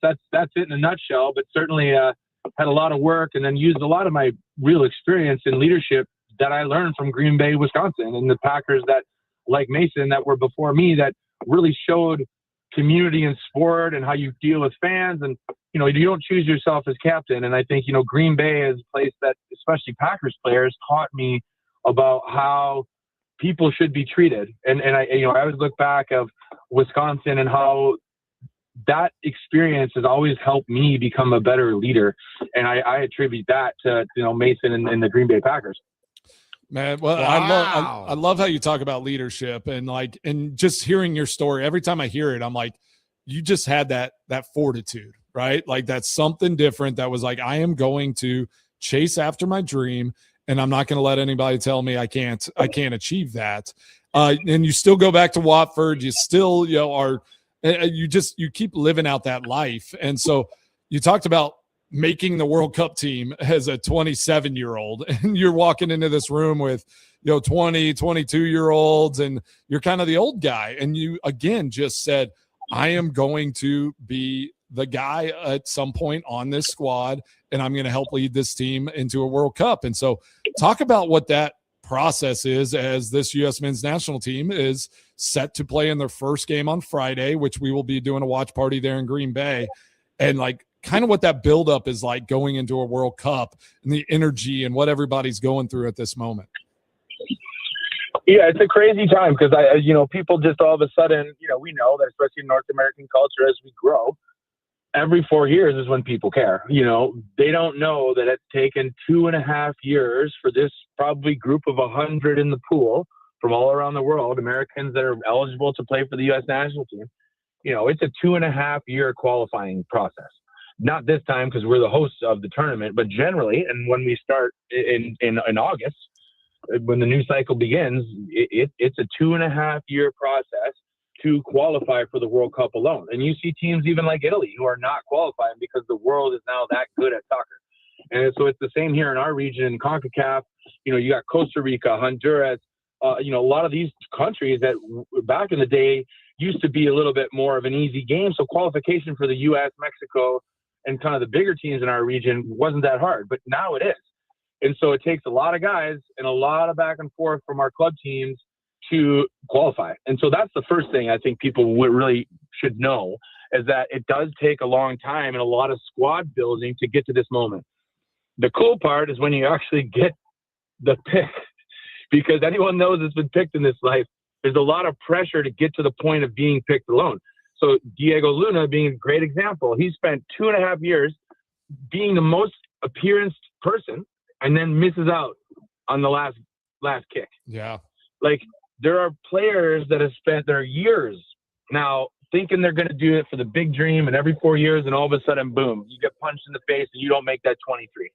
it in a nutshell. But certainly had a lot of work, and then used a lot of my real experience in leadership that I learned from Green Bay, Wisconsin, and the Packers that, like Mason, that were before me, that really showed community in sport and how you deal with fans. And, you don't choose yourself as captain. And I think, Green Bay is a place that, especially Packers players, taught me about how people should be treated. And I always look back of Wisconsin and how that experience has always helped me become a better leader. And I attribute that to, Mason and the Green Bay Packers. Man, well, wow. I love how you talk about leadership, and just hearing your story. Every time I hear it, I'm like, you just had that fortitude, right? Like, that's something different. That was like, I am going to chase after my dream, and I'm not going to let anybody tell me I can't achieve that. And you still go back to Watford. You still, you keep living out that life. And so you talked about making the World Cup team as a 27-year-old, and you're walking into this room with 20, 22-year-olds, and you're kind of the old guy, and you again just said, I am going to be the guy at some point on this squad, and I'm going to help lead this team into a World Cup. And so talk about what that process is as this U.S. men's national team is set to play in their first game on Friday, which we will be doing a watch party there in Green Bay, and kind of what that buildup is like going into a World Cup, and the energy and what everybody's going through at this moment. Yeah, it's a crazy time because people just all of a sudden, we know that especially in North American culture, as we grow, every 4 years is when people care. They don't know that it's taken 2.5 years for this probably group of 100 in the pool from all around the world, Americans that are eligible to play for the U.S. national team. It's a 2.5 year qualifying process. Not this time because we're the hosts of the tournament, but generally, and when we start in August, when the new cycle begins, it's a 2.5 year process to qualify for the World Cup alone. And you see teams even like Italy who are not qualifying because the world is now that good at soccer. And so it's the same here in our region in CONCACAF. You got Costa Rica, Honduras, a lot of these countries that back in the day used to be a little bit more of an easy game. So qualification for the U.S., Mexico, and kind of the bigger teams in our region wasn't that hard, but now it is. And so it takes a lot of guys and a lot of back and forth from our club teams to qualify. And so that's the first thing I think people really should know, is that it does take a long time and a lot of squad building to get to this moment. The cool part is when you actually get the pick, because anyone knows it's been picked in this life, there's a lot of pressure to get to the point of being picked alone. So Diego Luna being a great example, he spent 2.5 years being the most appearance person and then misses out on the last kick. Yeah. Like, there are players that have spent their years now thinking they're going to do it for the big dream, and every 4 years, and all of a sudden, boom, you get punched in the face and you don't make that 23.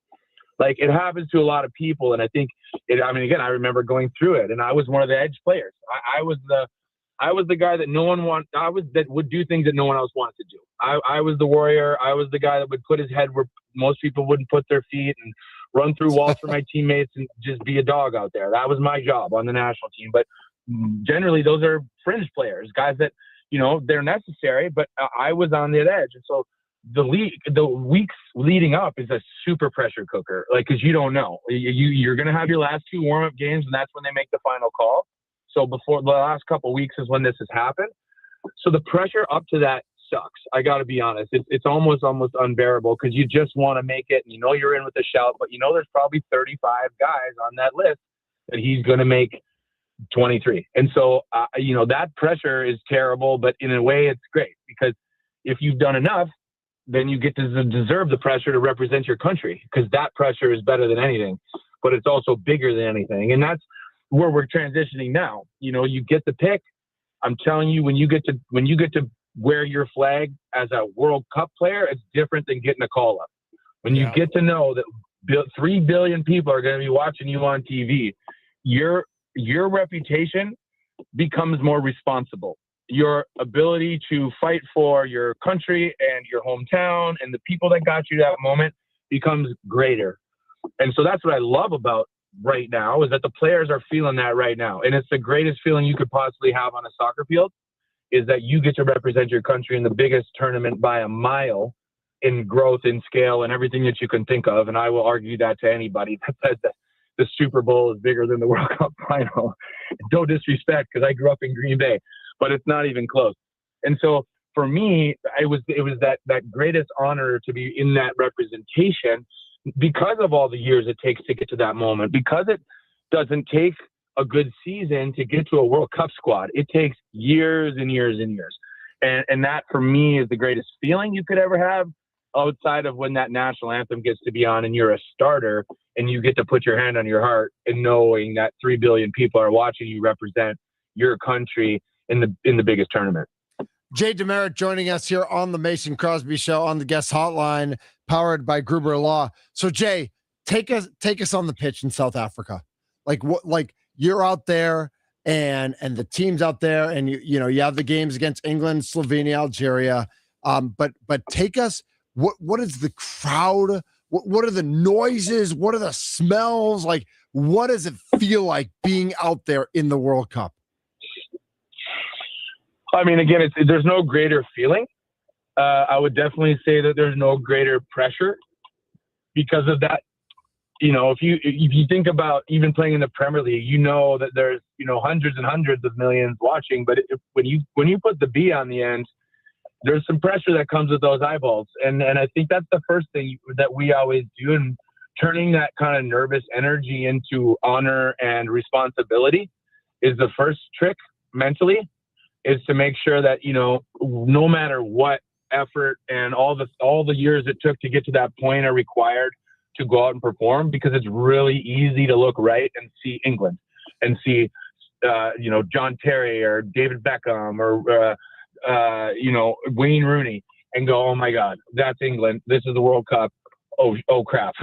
Like, it happens to a lot of people. And I think again, I remember going through it, and I was one of the edge players. I was the guy that that would do things that no one else wanted to do. I was the warrior. I was the guy that would put his head where most people wouldn't put their feet and run through walls for my teammates and just be a dog out there. That was my job on the national team. But generally, those are fringe players, guys that, they're necessary, but I was on that edge. And so the weeks leading up is a super pressure cooker, because you don't know. You're going to have your last 2 warm-up games, and that's when they make the final call. So before the last couple of weeks is when this has happened. So the pressure up to that sucks. I got to be honest. It's almost unbearable, because you just want to make it, and you're in with a shout, but there's probably 35 guys on that list that he's going to make 23. And so, that pressure is terrible, but in a way it's great, because if you've done enough, then you get to deserve the pressure to represent your country, because that pressure is better than anything, but it's also bigger than anything. And that's where we're transitioning now. You get the pick. I'm telling you, when you get to wear your flag as a World Cup player, it's different than getting a call up. When you get to know that 3 billion people are going to be watching you on TV, your reputation becomes more responsible. Your ability to fight for your country and your hometown and the people that got you that moment becomes greater. And so that's what I love about right now, is that the players are feeling that right now. And it's the greatest feeling you could possibly have on a soccer field, is that you get to represent your country in the biggest tournament by a mile in growth, in scale, and everything that you can think of. And I will argue that to anybody that says that the Super Bowl is bigger than the World Cup final. No disrespect, because I grew up in Green Bay, but it's not even close. And so for me, it was that greatest honor to be in that representation, because of all the years it takes to get to that moment, because it doesn't take a good season to get to a World Cup squad. It takes years and years and years. And that for me is the greatest feeling you could ever have, outside of when that national anthem gets to be on and you're a starter and you get to put your hand on your heart and knowing that 3 billion people are watching you represent your country in the biggest tournament. Jay Demerit joining us here on the Mason Crosby Show on the guest hotline, powered by Gruber Law. So Jay, take us on the pitch in South Africa. Like you're out there and the team's out there, and you have the games against England, Slovenia, Algeria. But take us. What is the crowd? What are the noises? What are the smells? Like, what does it feel like being out there in the World Cup? I mean, again, there's no greater feeling. I would definitely say that there's no greater pressure because of that. If you think about even playing in the Premier League, that there's hundreds and hundreds of millions watching. But when you put the B on the end, there's some pressure that comes with those eyeballs. And I think that's the first thing that we always do, and turning that kind of nervous energy into honor and responsibility is the first trick mentally, is to make sure that, no matter what effort and all the years it took to get to that point are required to go out and perform, because it's really easy to look right and see England and see, John Terry or David Beckham or, Wayne Rooney and go, oh my God, that's England. This is the World Cup. Oh crap.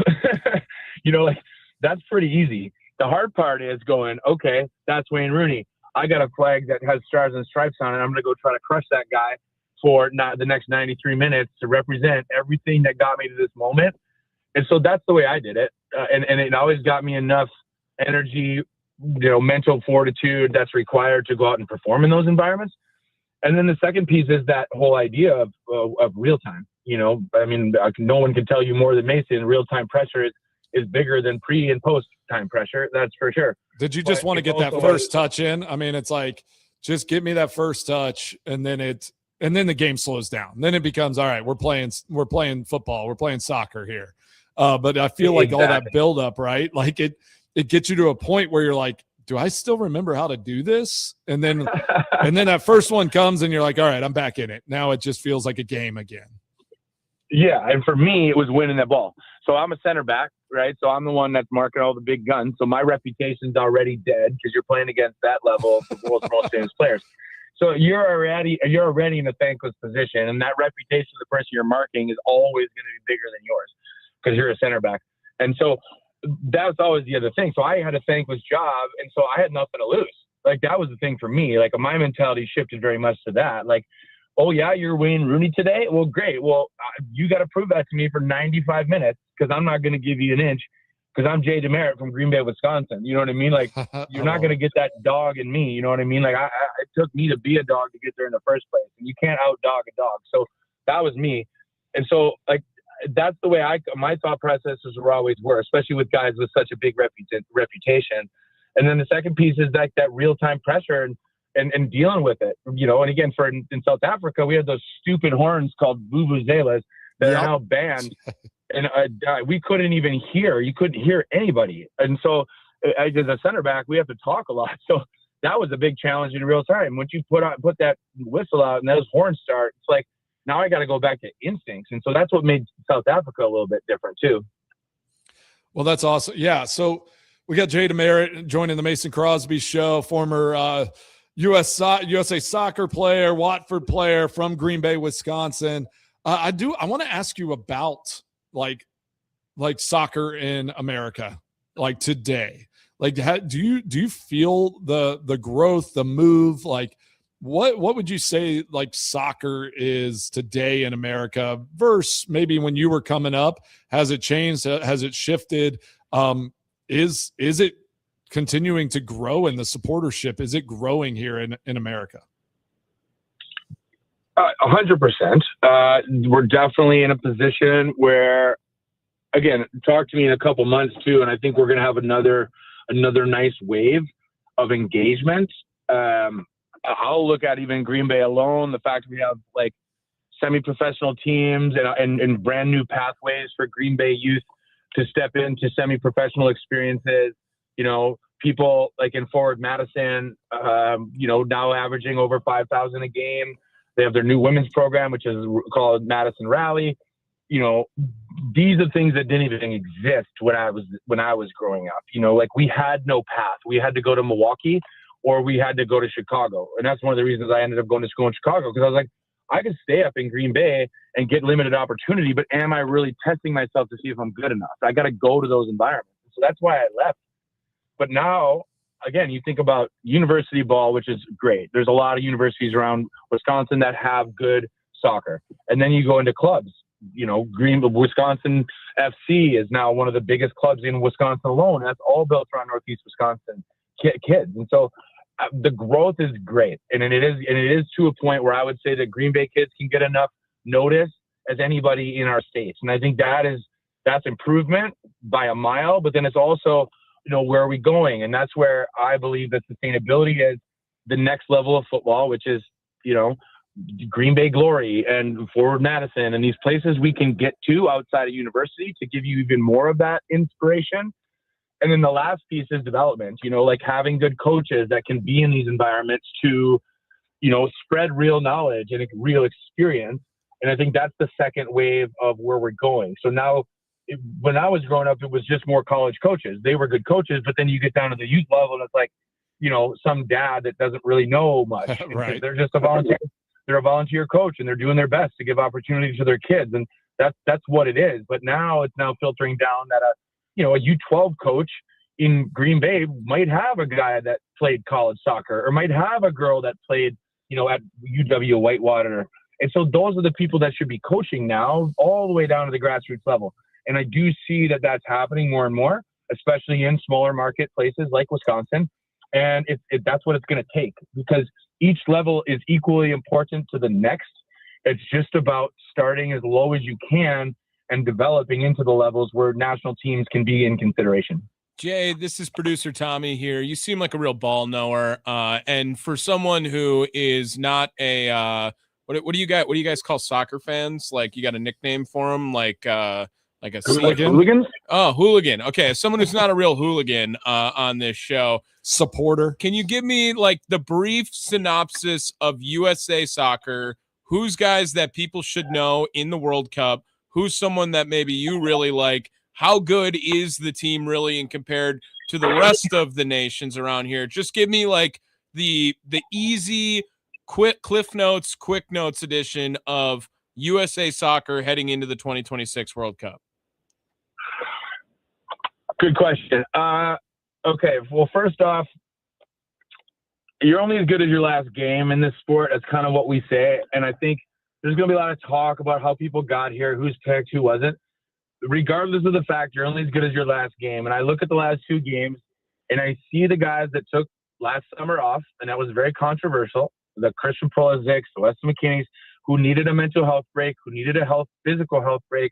That's pretty easy. The hard part is going, okay, that's Wayne Rooney. I got a flag that has stars and stripes on it. I'm going to go try to crush that guy for the next 93 minutes to represent everything that got me to this moment. And so that's the way I did it. And it always got me enough energy mental fortitude that's required to go out and perform in those environments. And then the second piece is that whole idea of real time. No one can tell you more than Mason. Real time pressure is bigger than pre and post time pressure. That's for sure. Did you just want to get that first touch in? I mean, it's like, just give me that first touch, and then the game slows down. Then it becomes, all right, we're playing football, we're playing soccer here. But I feel like all that buildup, right? Like it gets you to a point where you're like, do I still remember how to do this? And then that first one comes and you're like, all right, I'm back in it. Now it just feels like a game again. Yeah, and for me, it was winning that ball. So I'm a center back, right? So I'm the one that's marking all the big guns. So my reputation's already dead because you're playing against that level of the world's most famous players. So you're already in a thankless position, and that reputation of the person you're marking is always going to be bigger than yours because you're a center back. And so that was always the other thing. So I had a thankless job, and so I had nothing to lose. Like, that was the thing for me. Like, my mentality shifted very much to that. Like, oh, yeah, you're Wayne Rooney today? Well, great. Well, you got to prove that to me for 95 minutes because I'm not going to give you an inch because I'm Jay Demerit from Green Bay, Wisconsin. You know what I mean? Like, you're not going to get that dog in me. You know what I mean? Like, it took me to be a dog to get there in the first place. And you can't out-dog a dog. So that was me. And so, like, that's the way my thought processes were always were, especially with guys with such a big reputation. And then the second piece is like that real-time pressure and dealing with it, and again, in South Africa, we had those stupid horns called vuvuzelas that are now banned. And we couldn't even hear. You couldn't hear anybody. And so as a center back, we have to talk a lot. So that was a big challenge in real time. Once you put that whistle out and those horns start, it's like, now I got to go back to instincts. And so that's what made South Africa a little bit different too. Well, that's awesome. Yeah. So we got Jay Demerit joining the Mason Crosby show, former USA soccer player, Watford player from Green Bay, Wisconsin. I want to ask you about like soccer in America, like today. Like, do you feel the growth, the move? Like, what would you say like soccer is today in America versus maybe when you were coming up? Has it changed? Has it shifted? Is it continuing to grow in the supportership? Is it growing here in America? 100%. We're definitely in a position where, again, talk to me in a couple months too, and I think we're going to have another nice wave of engagement. I'll look at even Green Bay alone, the fact we have like semi-professional teams and brand new pathways for Green Bay youth to step into semi-professional experiences. People like in Forward Madison, now averaging over 5,000 a game. They have their new women's program, which is called Madison Rally. These are things that didn't even exist when I was growing up. Like, we had no path. We had to go to Milwaukee or we had to go to Chicago. And that's one of the reasons I ended up going to school in Chicago, because I was like, I could stay up in Green Bay and get limited opportunity, but am I really testing myself to see if I'm good enough? I got to go to those environments. So that's why I left. But now, again, you think about university ball, which is great. There's a lot of universities around Wisconsin that have good soccer. And then you go into clubs. Wisconsin FC is now one of the biggest clubs in Wisconsin alone. That's all built around Northeast Wisconsin kids. And so the growth is great. And it is to a point where I would say that Green Bay kids can get enough notice as anybody in our states. And I think that's improvement by a mile, but then it's also, where are we going? And that's where I believe that sustainability is the next level of football, which is, Green Bay Glory and Forward Madison and these places we can get to outside of university to give you even more of that inspiration. And then the last piece is development, like having good coaches that can be in these environments to, spread real knowledge and real experience. And I think that's the second wave of where we're going. So now, when I was growing up, it was just more college coaches. They were good coaches, but then you get down to the youth level and it's like, some dad that doesn't really know much. Right. They're just a volunteer. They're a volunteer coach and they're doing their best to give opportunities to their kids. And that's what it is. But now it's filtering down that a U12 coach in Green Bay might have a guy that played college soccer or might have a girl that played, at UW Whitewater. And so those are the people that should be coaching now all the way down to the grassroots level. And I do see that that's happening more and more. especially in smaller market places like Wisconsin. And that's what it's going to take, because each level is equally important to the next. It's just about starting as low as you can and developing into the levels where national teams can be in consideration. Jay, this is producer Tommy here. You seem like a real ball knower. And for someone who is not a what do you guys call soccer fans? Like, you got a nickname for them, like a hooligans? Oh, hooligan. Okay, as someone who's not a real hooligan on this show, supporter, can you give me like the brief synopsis of USA Soccer? Who's guys that people should know in the World Cup? Who's someone that maybe you really like? How good is the team really in compared to the rest of the nations around here? Just give me like the easy, quick quick notes edition of USA Soccer heading into the 2026 World Cup. Good question. Okay, well, first off, you're only as good as your last game in this sport. That's kind of what we say. And I think there's going to be a lot of talk about how people got here, who's picked, who wasn't. Regardless of the fact, you're only as good as your last game. And I look at the last two games, and I see the guys that took last summer off, and that was very controversial. The Christian Pulisic, the Weston McKennies, who needed a mental health break, who needed a physical health break.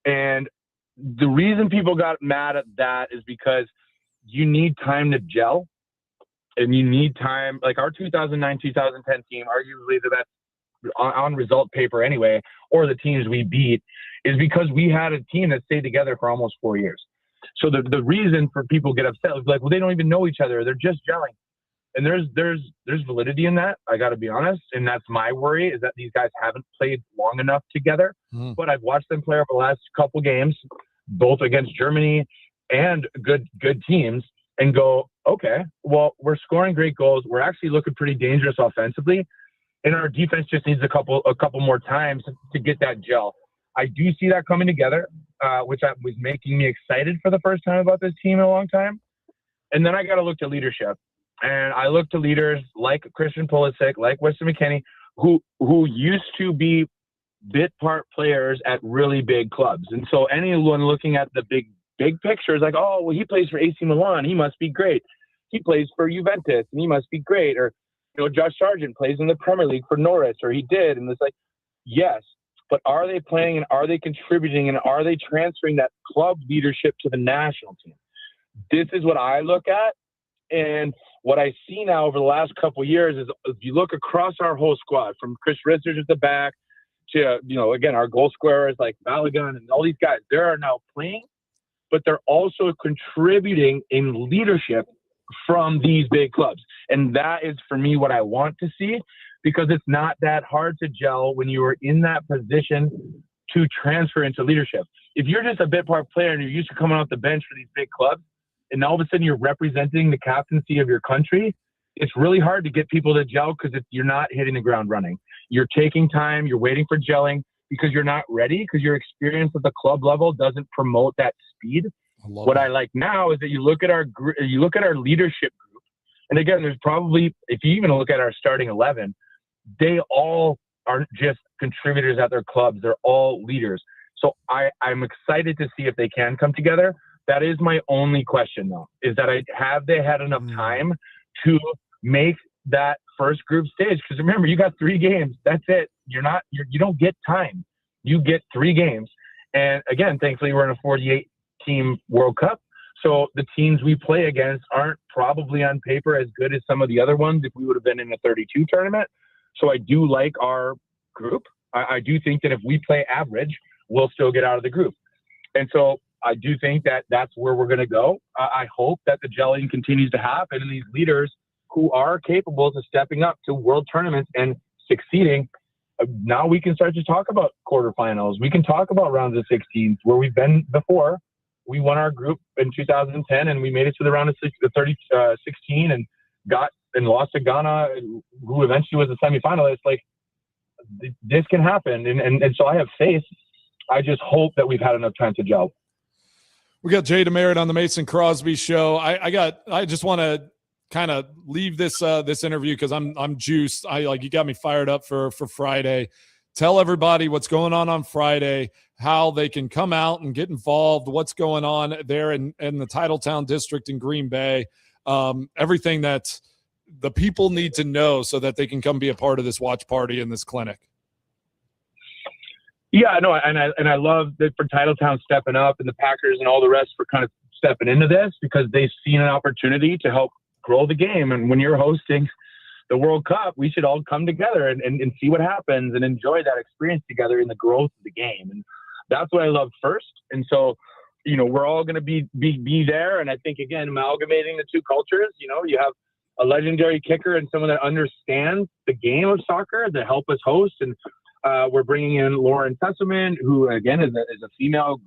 And the reason people got mad at that is because you need time to gel, and you need time. Like our 2009-2010 team, arguably the best on result paper anyway, or the teams we beat, is because we had a team that stayed together for almost 4 years. So the reason for people get upset is like, well, they don't even know each other. They're just gelling. And there's validity in that. I got to be honest. And that's my worry, is that these guys haven't played long enough together. But I've watched them play over the last couple games, both against Germany and good teams, and go, okay, well, we're scoring great goals. We're actually looking pretty dangerous offensively. And our defense just needs a couple more times to get that gel. I do see that coming together, which was making me excited for the first time about this team in a long time. And then I got to look to leadership. And I look to leaders like Christian Pulisic, like Weston McKennie, who used to be bit part players at really big clubs. And so anyone looking at the big picture is like, oh, well, he plays for AC Milan, he must be great. He plays for Juventus, and he must be great. Or, you know, Josh Sargent plays in the Premier League for Norwich, or he did. And it's like, yes, but are they playing, and are they contributing, and are they transferring that club leadership to the national team? This is what I look at. And what I see now over the last couple of years is, if you look across our whole squad, from Chris Richards at the back to, you know, again, our goal scorers like Balogun and all these guys, they are now playing, but they're also contributing in leadership from these big clubs. And that is, for me, what I want to see, because it's not that hard to gel when you are in that position to transfer into leadership. If you're just a bit part player and you're used to coming off the bench for these big clubs, and all of a sudden you're representing the captaincy of your country, it's really hard to get people to gel, because you're not hitting the ground running. You're taking time, you're waiting for gelling, because you're not ready, because your experience at the club level doesn't promote that speed. What I like now is that you look at our leadership group, and again, there's probably, if you even look at our starting 11, they all aren't just contributors at their clubs, they're all leaders. So I'm excited to see if they can come together. That is my only question, though, is that have they had enough time to make that first group stage? Because remember, you got 3 games. That's it. You don't get time. You get 3 games. And again, thankfully, we're in a 48-team World Cup. So the teams we play against aren't probably on paper as good as some of the other ones if we would have been in a 32 tournament. So I do like our group. I do think that if we play average, we'll still get out of the group. And so I do think that that's where we're going to go. I hope that the gelling continues to happen, and these leaders who are capable of stepping up to world tournaments and succeeding. Now we can start to talk about quarterfinals. We can talk about rounds of 16s where we've been before. We won our group in 2010, and we made it to the round of 16 and lost to Ghana, who eventually was a semifinalist. Like, this can happen. And so I have faith. I just hope that we've had enough time to gel. We got Jay Demerit on the Mason Crosby show. I just want to kind of leave this interview because I'm juiced. You got me fired up for Friday. tell everybody what's going on Friday, how they can come out and get involved, what's going on there in the Titletown district in Green Bay, everything that the people need to know so that they can come be a part of this watch party and this clinic. Yeah, no, and I love that for Titletown stepping up and the Packers and all the rest for kind of stepping into this because they've seen an opportunity to help grow the game. And when you're hosting the World Cup, we should all come together and see what happens and enjoy that experience together in the growth of the game. And that's what I loved first. And so, we're all going to be there. And I think, again, amalgamating the two cultures, you have a legendary kicker and someone that understands the game of soccer to help us host. And we're bringing in Lauren Sesselman, who, again, is a female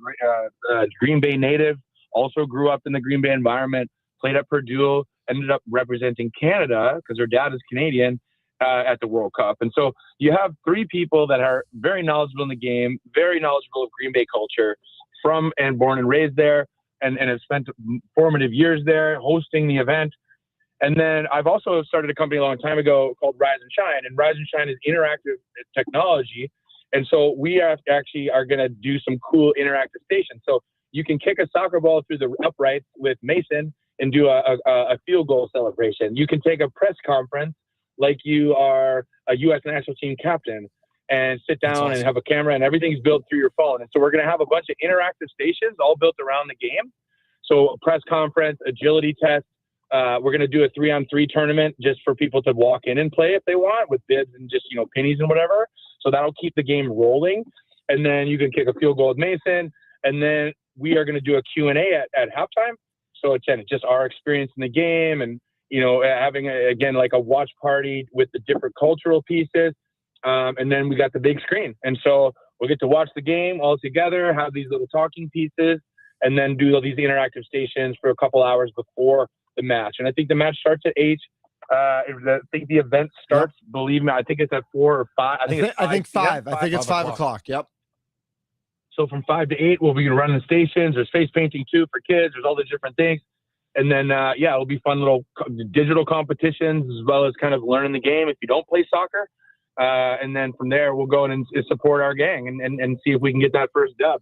Green Bay native, also grew up in the Green Bay environment, played at Purdue, ended up representing Canada because her dad is Canadian at the World Cup. And so you have three people that are very knowledgeable in the game, very knowledgeable of Green Bay culture, from and born and raised there, and have spent formative years there hosting the event. And then I've also started a company a long time ago called Rise and Shine, and Rise and Shine is interactive technology. And so we are going to do some cool interactive stations. So you can kick a soccer ball through the uprights with Mason and do a field goal celebration. You can take a press conference like you are a U.S. national team captain and sit down and have a camera, and everything's built through your phone. And so we're going to have a bunch of interactive stations all built around the game. So a press conference, agility test. We're going to do a 3-on-3 tournament just for people to walk in and play if they want with bibs and just, pennies and whatever. So that'll keep the game rolling. And then you can kick a field goal with Mason. And then we are going to do a Q&A at halftime. So it's just our experience in the game and, having, like a watch party with the different cultural pieces. And then we got the big screen. And so we'll get to watch the game all together, have these little talking pieces, and then do all these interactive stations for a couple hours before the match. And I think the match starts at 8. I think the event starts, believe me, I think it's at 4 or 5. I think 5. I think it's 5 o'clock. Yep. So from 5 to 8, we'll be running the stations. There's face painting too for kids. There's all the different things. And then, it'll be fun little digital competitions as well as kind of learning the game if you don't play soccer. And then from there, we'll go in and support our gang and see if we can get that first dub.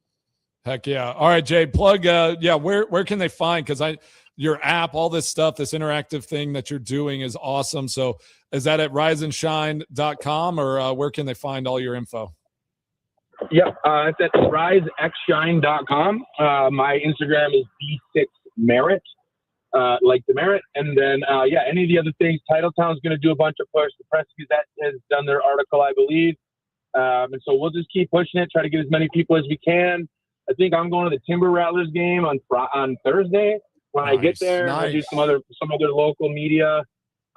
Heck yeah. All right, Jay, plug. Where can they find? Because your app, all this stuff, this interactive thing that you're doing is awesome. So is that at riseandshine.com or where can they find all your info? Yeah, it's at risexshine.com. My Instagram is D6Merit, like Demerit. And then, any of the other things, Titletown's going to do a bunch of push. The Press Gazette has done their article, I believe. And so we'll just keep pushing it, try to get as many people as we can. I think I'm going to the Timber Rattlers game on Thursday. When I get there, I'll do some other local media.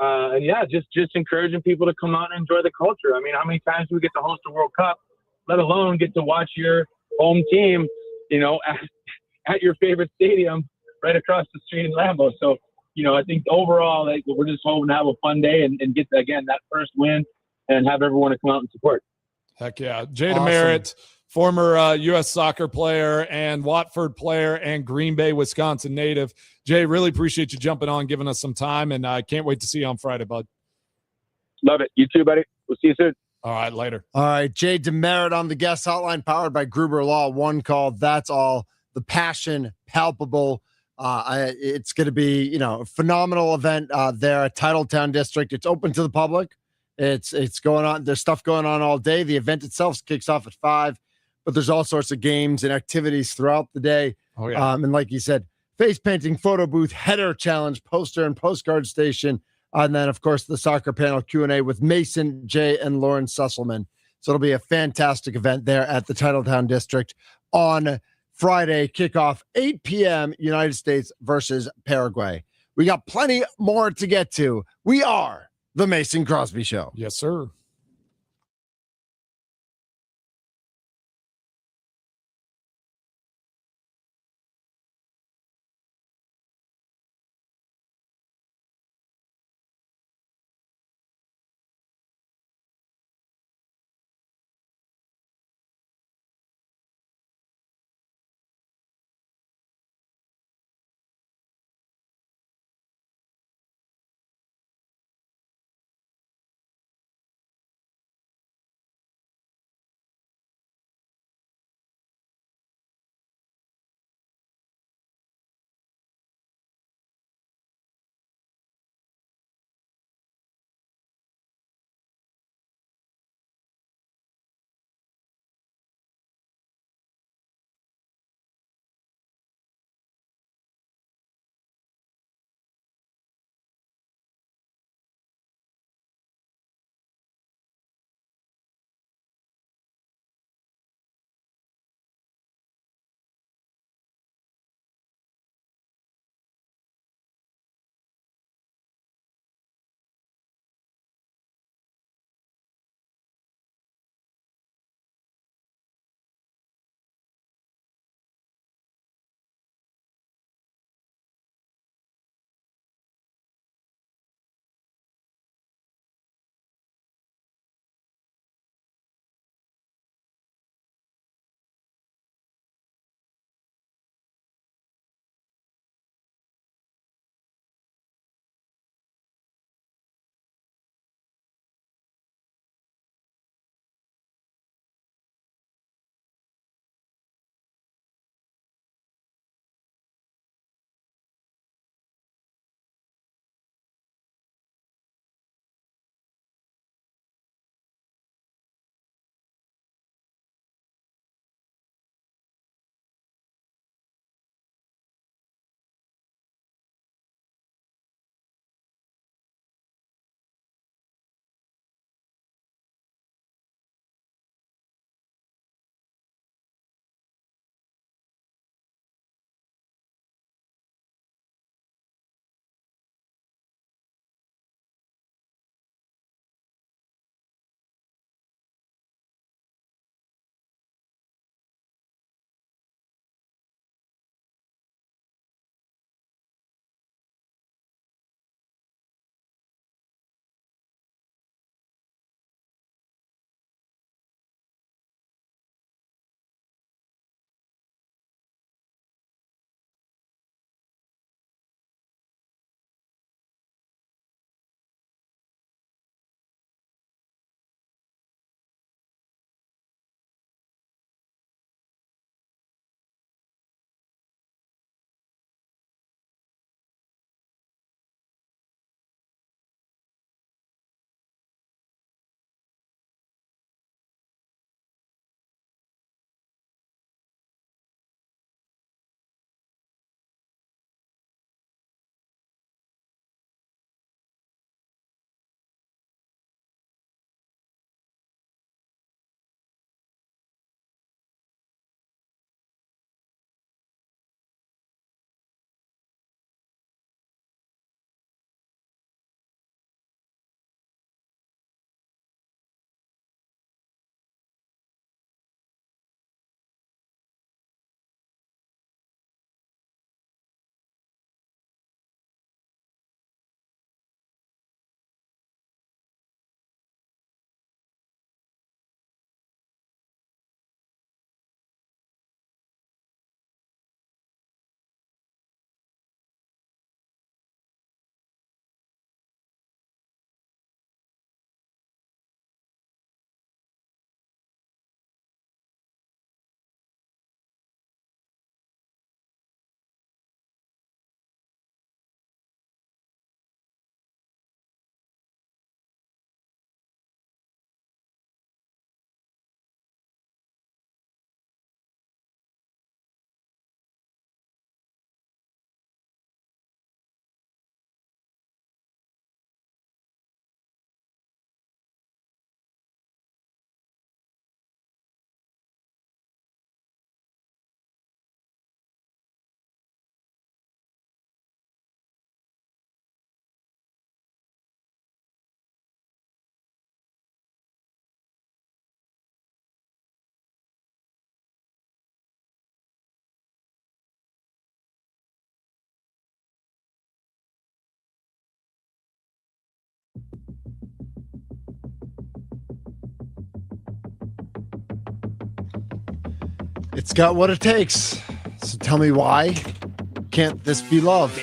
Just encouraging people to come out and enjoy the culture. I mean, how many times do we get to host a World Cup, let alone get to watch your home team, at your favorite stadium right across the street in Lambeau. So, I think overall, we're just hoping to have a fun day and get, again, that first win and have everyone to come out and support. Heck yeah. Jay Demerit, former U.S. soccer player and Watford player and Green Bay, Wisconsin native. Jay, really appreciate you jumping on, giving us some time, and I can't wait to see you on Friday, bud. Love it. You too, buddy. We'll see you soon. All right, later. All right, Jay Demerit on the guest hotline, powered by Gruber Law. One call, that's all. The passion, palpable. It's going to be, a phenomenal event there at Titletown District. It's open to the public. It's going on. There's stuff going on all day. The event itself kicks off at 5, but there's all sorts of games and activities throughout the day. Oh, yeah. And like you said, face painting, photo booth, header challenge, poster and postcard station. And then, of course, the soccer panel Q&A with Mason, Jay, and Lauren Susselman. So it'll be a fantastic event there at the Titletown District on Friday. Kickoff 8 p.m. United States versus Paraguay. We got plenty more to get to. We are the Mason Crosby Show. Yes, sir. It's got what it takes. So tell me why can't this be love?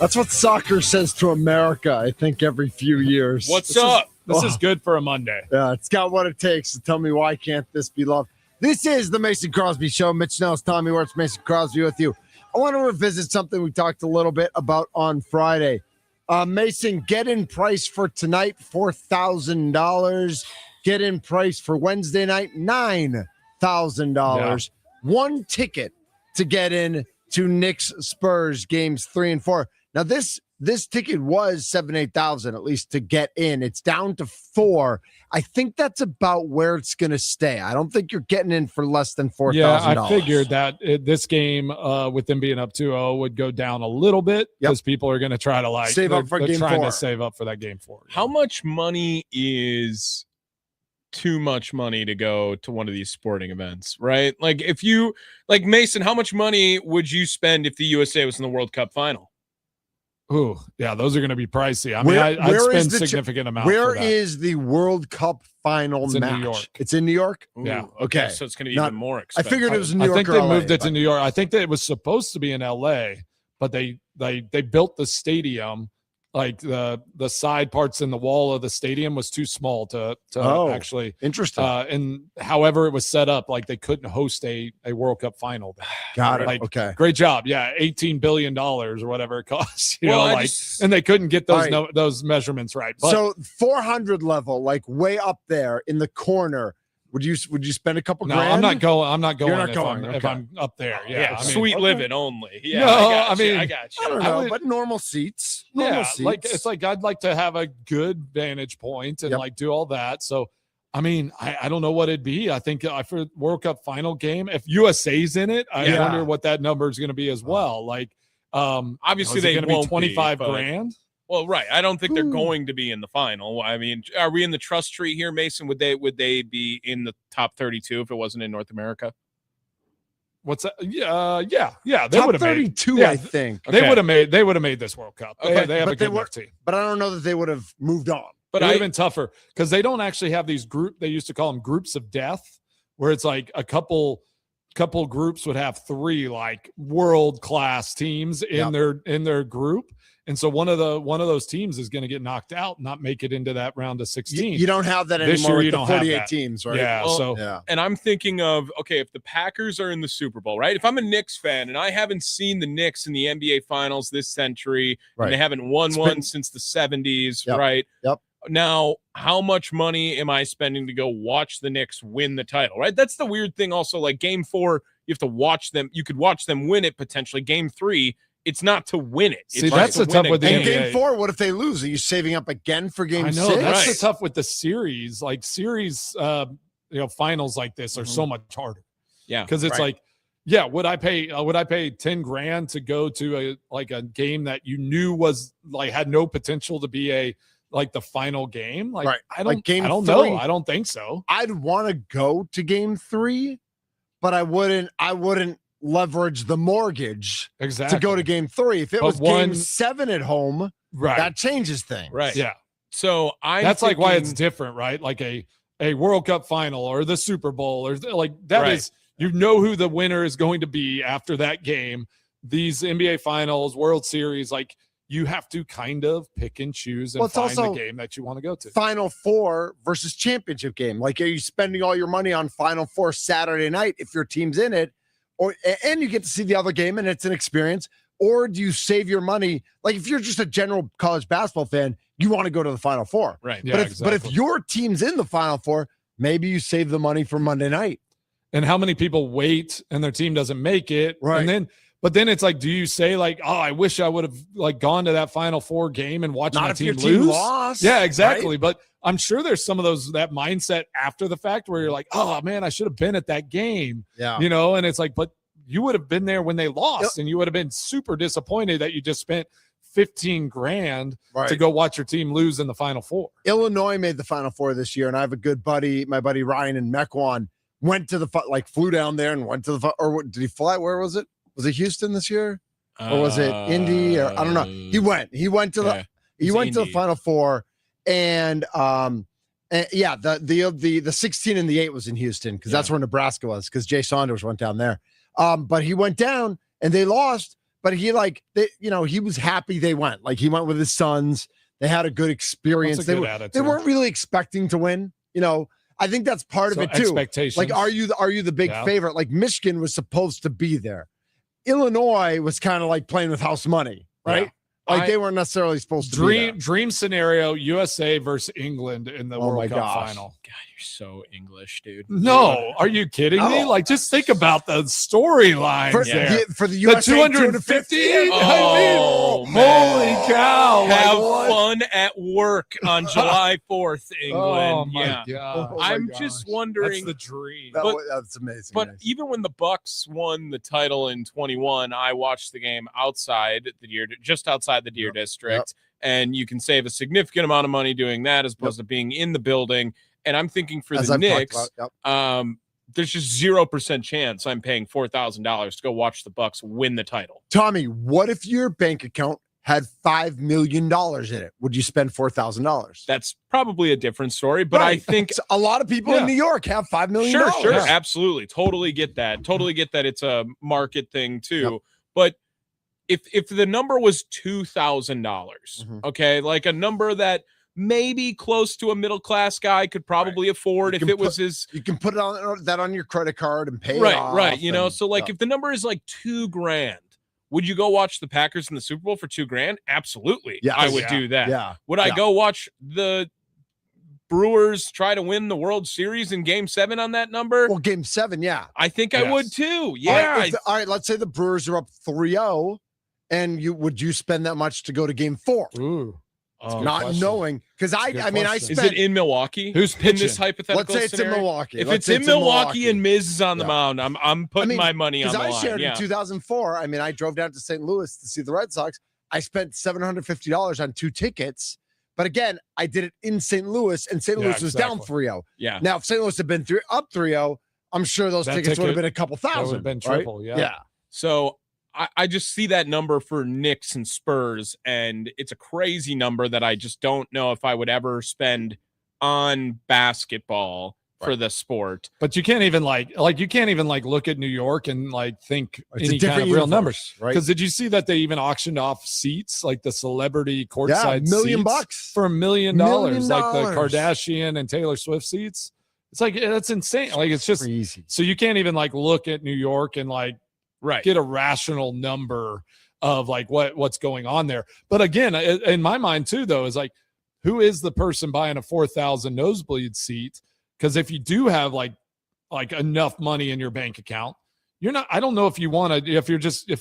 That's what soccer says to America, I think, every few years. What's up? This is good for a Monday. Yeah, it's got what it takes. So tell me why can't this be love? This is the Mason Crosby Show. Mitch Nellis, Tommy Wirtz, Mason Crosby with you. I want to revisit something we talked a little bit about on Friday. Mason, get-in price for tonight, $4,000. Get-in price for Wednesday night, $9,000. One ticket to get in to Knicks Spurs games 3 and 4. Now, this ticket was $7,000-8,000 at least to get in. It's down to $4,000. I think that's about where it's going to stay. I don't think you're getting in for less than $4,000. Yeah, I figured that this game, with them being up 2-0, would go down a little bit because people are going to try to save up for game 4. Trying to save up for that game 4. How much money is too much money to go to one of these sporting events, right? Like if you like Mason, how much money would you spend if the USA was in the World Cup final? Ooh, yeah, those are going to be pricey. I mean, I'd spend significant amount. Where is the World Cup final match? In New York. It's in New York? Ooh, yeah. Okay. So it's going to be even more expensive. I figured it was New York. I think or they LA, moved it to New York. I think that it was supposed to be in LA, but they built the stadium. Like the side parts in the wall of the stadium was too small to actually interesting. And however it was set up, like they couldn't host a World Cup final. Got it. Like, okay. Great job. Yeah. $18 billion or whatever it costs, and they couldn't get those, those measurements right. But, so 400 level, like way up there in the corner. Would you spend a couple grand? I'm not going. You're not if I'm up there. Yeah. I mean, sweet living only. Yeah. No, I got you. I don't know, but normal seats. Seats. Like it's like I'd like to have a good vantage point and like do all that. So, I mean, I don't know what it'd be. I think for World Cup final game, if USA's in it, I wonder what that number is going to be as well. Like, obviously they going to be 25 grand. Well, right. I don't think they're going to be in the final. I mean, are we in the trust tree here, Mason? Would they be in the top 32 if it wasn't in North America? What's that? Yeah. They top would have 32, made. I think they would have made. They would have made this World Cup. Okay. They have a good enough team. But I don't know that they would have moved on. But it would have been tougher because they don't actually have these They used to call them groups of death, where it's like a couple groups would have 3 like world class teams in their group. And so one of those teams is going to get knocked out, not make it into that round of 16. You don't have that this anymore year. with the 48 teams, right? Yeah. And I'm thinking of, okay, if the Packers are in the Super Bowl, right? If I'm a Knicks fan and I haven't seen the Knicks in the NBA Finals this century, and they haven't won one since the 70s, right? Yep. Now, how much money am I spending to go watch the Knicks win the title, right? That's the weird thing also. Like game 4, you have to watch them. You could watch them win it potentially. Game 3, it's not to win it. See, that's the tough with the NBA. Game 4, what if they lose? Are you saving up again for game 6? That's the tough with the series. Like series, finals like this are so much harder. Yeah, because it's like, would I pay 10 grand to go to a game that you knew was like had no potential to be the final game? Like I don't know. I don't think so. I'd want to go to game 3, but I wouldn't leverage the mortgage to go to game 3. If it was game 7 at home, that changes things. Right. Yeah. So that's like why it's different, right? Like a World Cup final or the Super Bowl or like that is, you know who the winner is going to be after that game. These NBA finals, World Series, like you have to kind of pick and choose and find the game that you want to go to. Final 4 versus championship game. Like, are you spending all your money on Final 4 Saturday night if your team's in it? And you get to see the other game and it's an experience, or do you save your money? Like if you're just a general college basketball fan, you want to go to the Final 4. Right. Yeah, but if your team's in the Final 4, maybe you save the money for Monday night. And how many people wait and their team doesn't make it? Right. But then it's like, do you say like, oh, I wish I would have like gone to that Final 4 game and watched my team lose? Lost, yeah, exactly. Right? But I'm sure there's some of that mindset after the fact where you're like, oh man, I should have been at that game. Yeah. And it's like, but you would have been there when they lost and you would have been super disappointed that you just spent 15 grand to go watch your team lose in the Final 4. Illinois made the Final 4 this year. And I have a good buddy, my buddy Ryan in Mequon, went to flew down there and went to or did he fly? Where was it? Was it Houston this year, or was it Indy? Or I don't know. He went to the Final 4, And yeah, the 16 and the 8 was in Houston because that's where Nebraska was because Jay Saunders went down there. But he went down and they lost. But he he was happy they went. Like he went with his sons. They had a good experience. They weren't really expecting to win. I think that's part of it too. Expectations. Like, are you the big favorite? Like Michigan was supposed to be there. Illinois was kind of like playing with house money, right? Yeah. Like they weren't necessarily supposed to be there. Dream scenario: USA versus England in the World Cup final. God, you're so English, dude. No, are you kidding me? Like, just think about the storyline for the USA 250. Oh, holy cow! Have fun at work on July 4th, England. Oh my God! I'm just wondering. That's the dream. That's amazing. But even when the Bucks won the title in 21, I watched the game outside just outside the Deer District, and you can save a significant amount of money doing that as opposed to being in the building. And I'm thinking for the Knicks, there's just 0% chance I'm paying $4,000 to go watch the Bucks win the title. Tommy, what if your bank account had $5 million in it? Would you spend $4,000? That's probably a different story, but I think a lot of people in New York have $5 million. Sure, absolutely, totally get that. It's a market thing too. But if the number was $2,000, okay, like a number that maybe close to a middle class guy could probably afford if it was his. You can put that on your credit card and pay it off. Right. So like if the number is like $2,000, would you go watch the Packers in the Super Bowl for $2,000? Absolutely. Yeah, I would do that. Yeah. Would I go watch the Brewers try to win the World Series in Game 7 on that number? Well, Game 7, yeah. I think I would too. Yeah. All right, let's say the Brewers are up 3-0, and would you spend that much to go to Game 4? Ooh. Not knowing, because I spent. Is it in Milwaukee? Who's pitching? In this hypothetical Let's say it's scenario? in Milwaukee. If it's in Milwaukee and Miz is on the mound, I'm putting my money on the line. Because I shared in 2004. I drove down to St. Louis to see the Red Sox. I spent $750 on 2 tickets. But again, I did it in St. Louis, and St. Louis was down 3-0. Yeah. Now, if St. Louis had been up 3-0, I'm sure those tickets would have been a couple thousand. Would have been triple, Yeah. So I just see that number for Knicks and Spurs, and it's a crazy number that I just don't know if I would ever spend on basketball for the sport. But you can't even look at New York and think It's any kind of real numbers, right? Because did you see that they even auctioned off seats, like the celebrity courtside $1 million seats for $1 million, like the Kardashian and Taylor Swift seats? It's like, that's insane. Like, it's just crazy. So you can't even look at New York and get a rational number of what's going on there. But again, in my mind too, though, is who is the person buying a 4,000 nosebleed seat? Because if you do have like enough money in your bank account, I don't know if you want to, if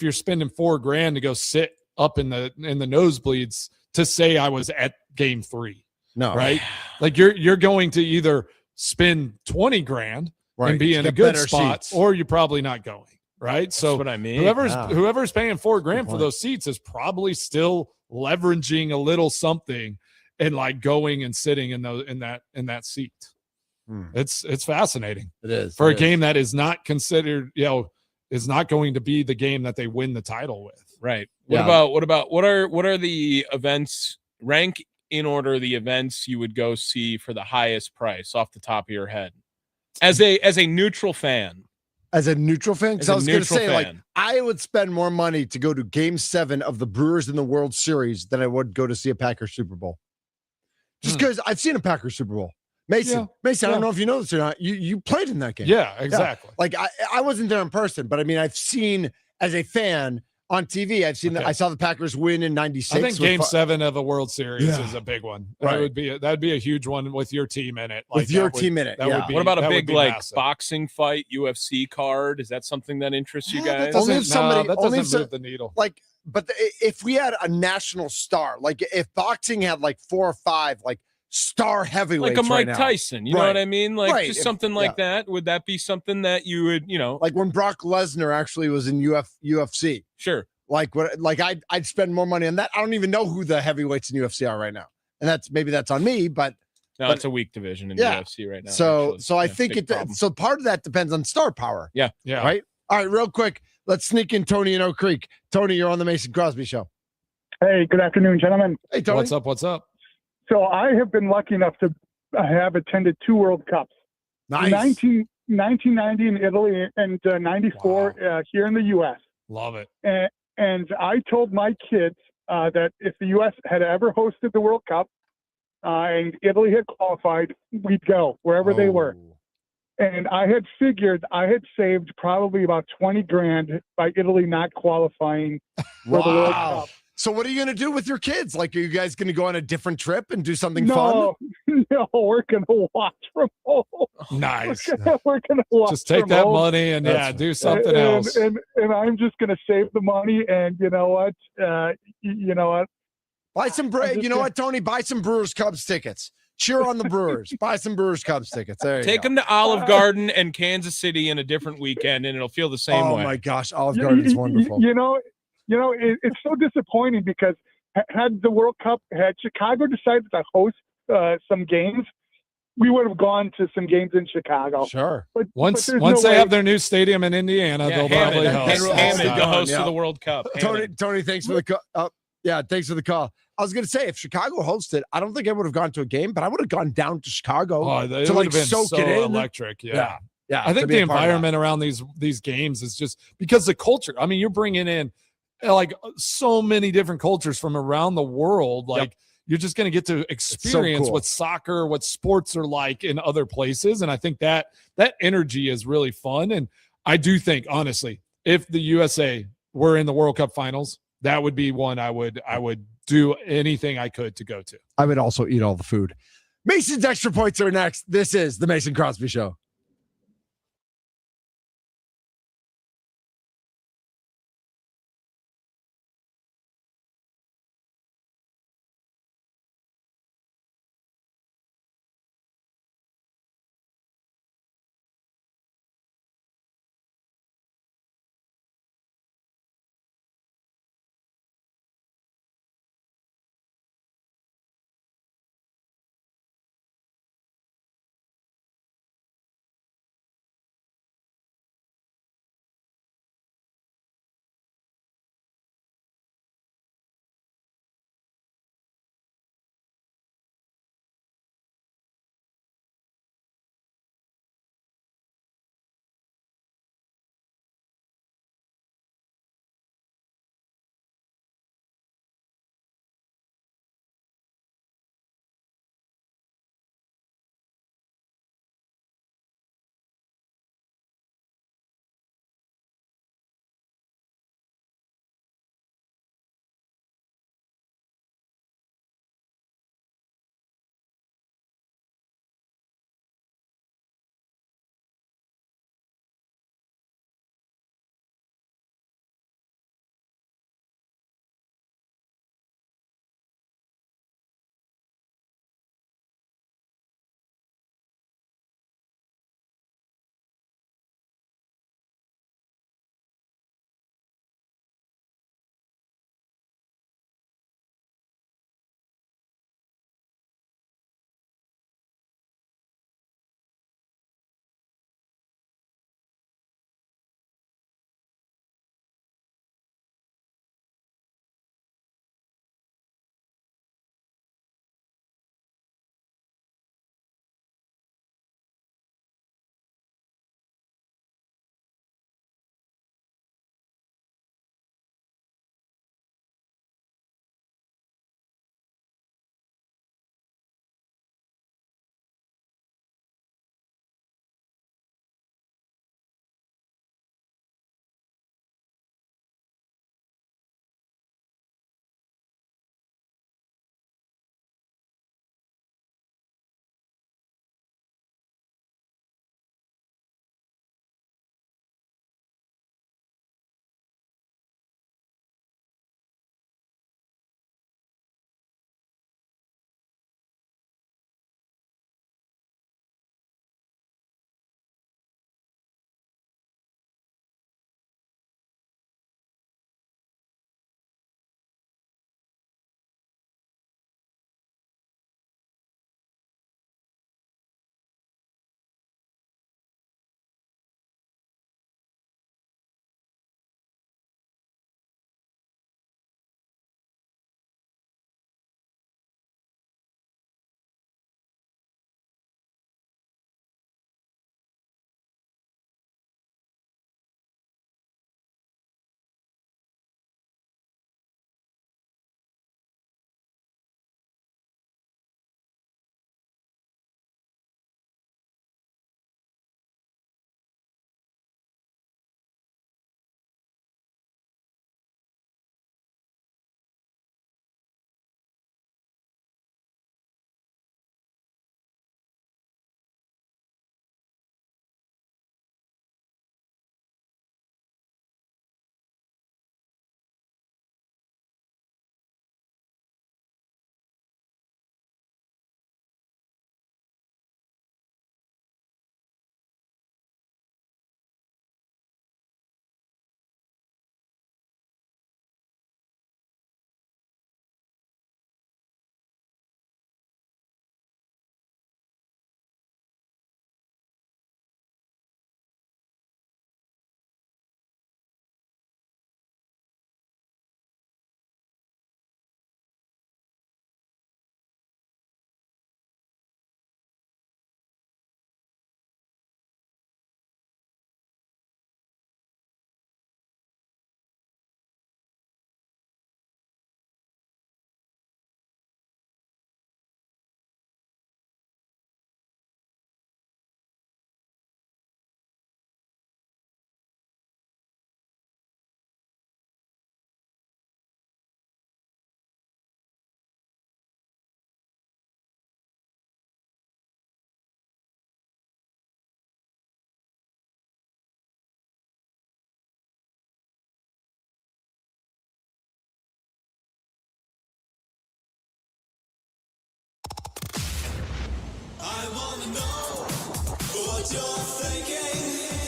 you're spending $4,000 to go sit up in the nosebleeds to say I was at Game 3. No. Right. Like you're going to either spend $20,000 and be in a good spot, or you're probably not going. Right. That's so what I mean. Whoever's paying $4,000 for those seats is probably still leveraging a little something and going and sitting in that seat. It's fascinating. It is for a game that is not considered, is not going to be the game that they win the title with. Right. What are the events, rank in order the events you would go see for the highest price off the top of your head as a neutral fan? As a neutral fan, because I was going to say, I would spend more money to go to Game 7 of the Brewers in the World Series than I would go to see a Packers Super Bowl. Just because I've seen a Packers Super Bowl. Mason, I don't know if you know this or not. You played in that game. Yeah, exactly. Yeah. I wasn't there in person, but I've seen as a fan on TV. I saw the Packers win in '96. I think Game 7 of a World Series is a big one. Right. That'd be a huge one with your team in it. With your team in it. Would be, what about a big massive boxing fight, UFC card? Is that something that interests you guys? Only if somebody that doesn't move the needle. But if we had a national star, if boxing had 4 or 5 star heavyweights, like a Mike right Tyson, you know what I mean? Just something like that. Would that be something that you would, like when Brock Lesnar actually was in UFC? Sure. I'd spend more money on that. I don't even know who the heavyweights in UFC are right now, and that's on me. But it's a weak division in UFC right now. So I think so part of that depends on star power. Yeah. Right. All right. Real quick, let's sneak in Tony in Oak Creek. Tony, you're on the Mason Crosby Show. Hey, good afternoon, gentlemen. Hey, Tony. What's up? So I have been lucky enough to have attended 2 World Cups. Nice. 1990 in Italy and 94 here in the U.S. Love it. And I told my kids that if the U.S. had ever hosted the World Cup and Italy had qualified, we'd go wherever they were. And I had figured I had saved probably about 20 grand by Italy not qualifying for the World Cup. So what are you going to do with your kids? Like, are you guys going to go on a different trip and do something No, fun? no, we're going to watch from home. Nice. We're going to watch. Just take from that home. money and do something else. And I'm just going to save the money. And you know what? You know what? Buy some You know what, Tony? Buy some Brewers Cubs tickets. Cheer on the Brewers. Buy some Brewers Cubs tickets. There you Take go. them to Olive Garden and Kansas City in a different weekend, and it'll feel the same way. Oh my gosh, Olive Garden is wonderful. You know, it's so disappointing because had Chicago decided to host some games, we would have gone to some games in Chicago. Sure. But once there's they have their new stadium in Indiana, they'll probably host. Hammond, the host of the World Cup. Tony, thanks for the call. Yeah, thanks for the call. I was going to say, if Chicago hosted, I don't think I would have gone to a game, but I would have gone down to Chicago to like soak it in. Electric. Yeah. Yeah. I think the environment around these games is just because the culture. I mean, you're bringing in like so many different cultures from around the world. Like you're just going to get to experience what soccer, what sports are like in other places. And I think that energy is really fun. And I do think, honestly, if the USA were in the World Cup finals, that would be one I would do anything I could to go to. I would also eat all the food. Mason's Extra Points are next. This is the Mason Crosby Show.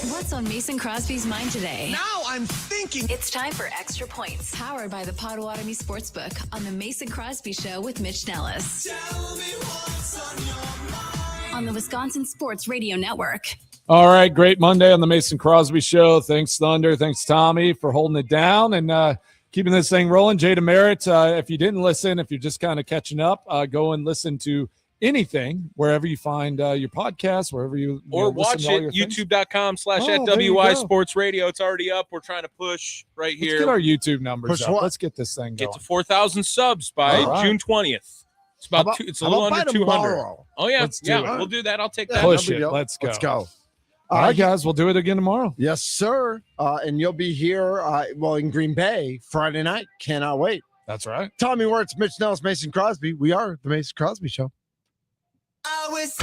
What's on Mason Crosby's mind today? Now I'm thinking. It's time for Extra Points, powered by the Potawatomi Sportsbook on the Mason Crosby Show with Mitch Nellis. Tell me what's on your mind. On the Wisconsin Sports Radio Network. All right, great Monday on the Mason Crosby Show. Thanks, Thunder. Thanks, Tommy, for holding it down and keeping this thing rolling. Jay Demerit, if you didn't listen, if you're just kind of catching up, go and listen to anything wherever you find your podcast, wherever you or watch it, youtube.com/FWI Sports Radio. It's already up. We're trying to push right here. Let's get our YouTube numbers up. Let's get this thing going. Get to 4,000 subs by June 20th. It's about it's a little under 200. Oh yeah, we'll do that. I'll take that. Push it. Let's go. All right, guys, we'll do it again tomorrow. Yes, sir. And you'll be here, in Green Bay Friday night. Cannot wait. That's right. Tommy Wirtz, Mitch Nellis, Mason Crosby. We are the Mason Crosby Show. I was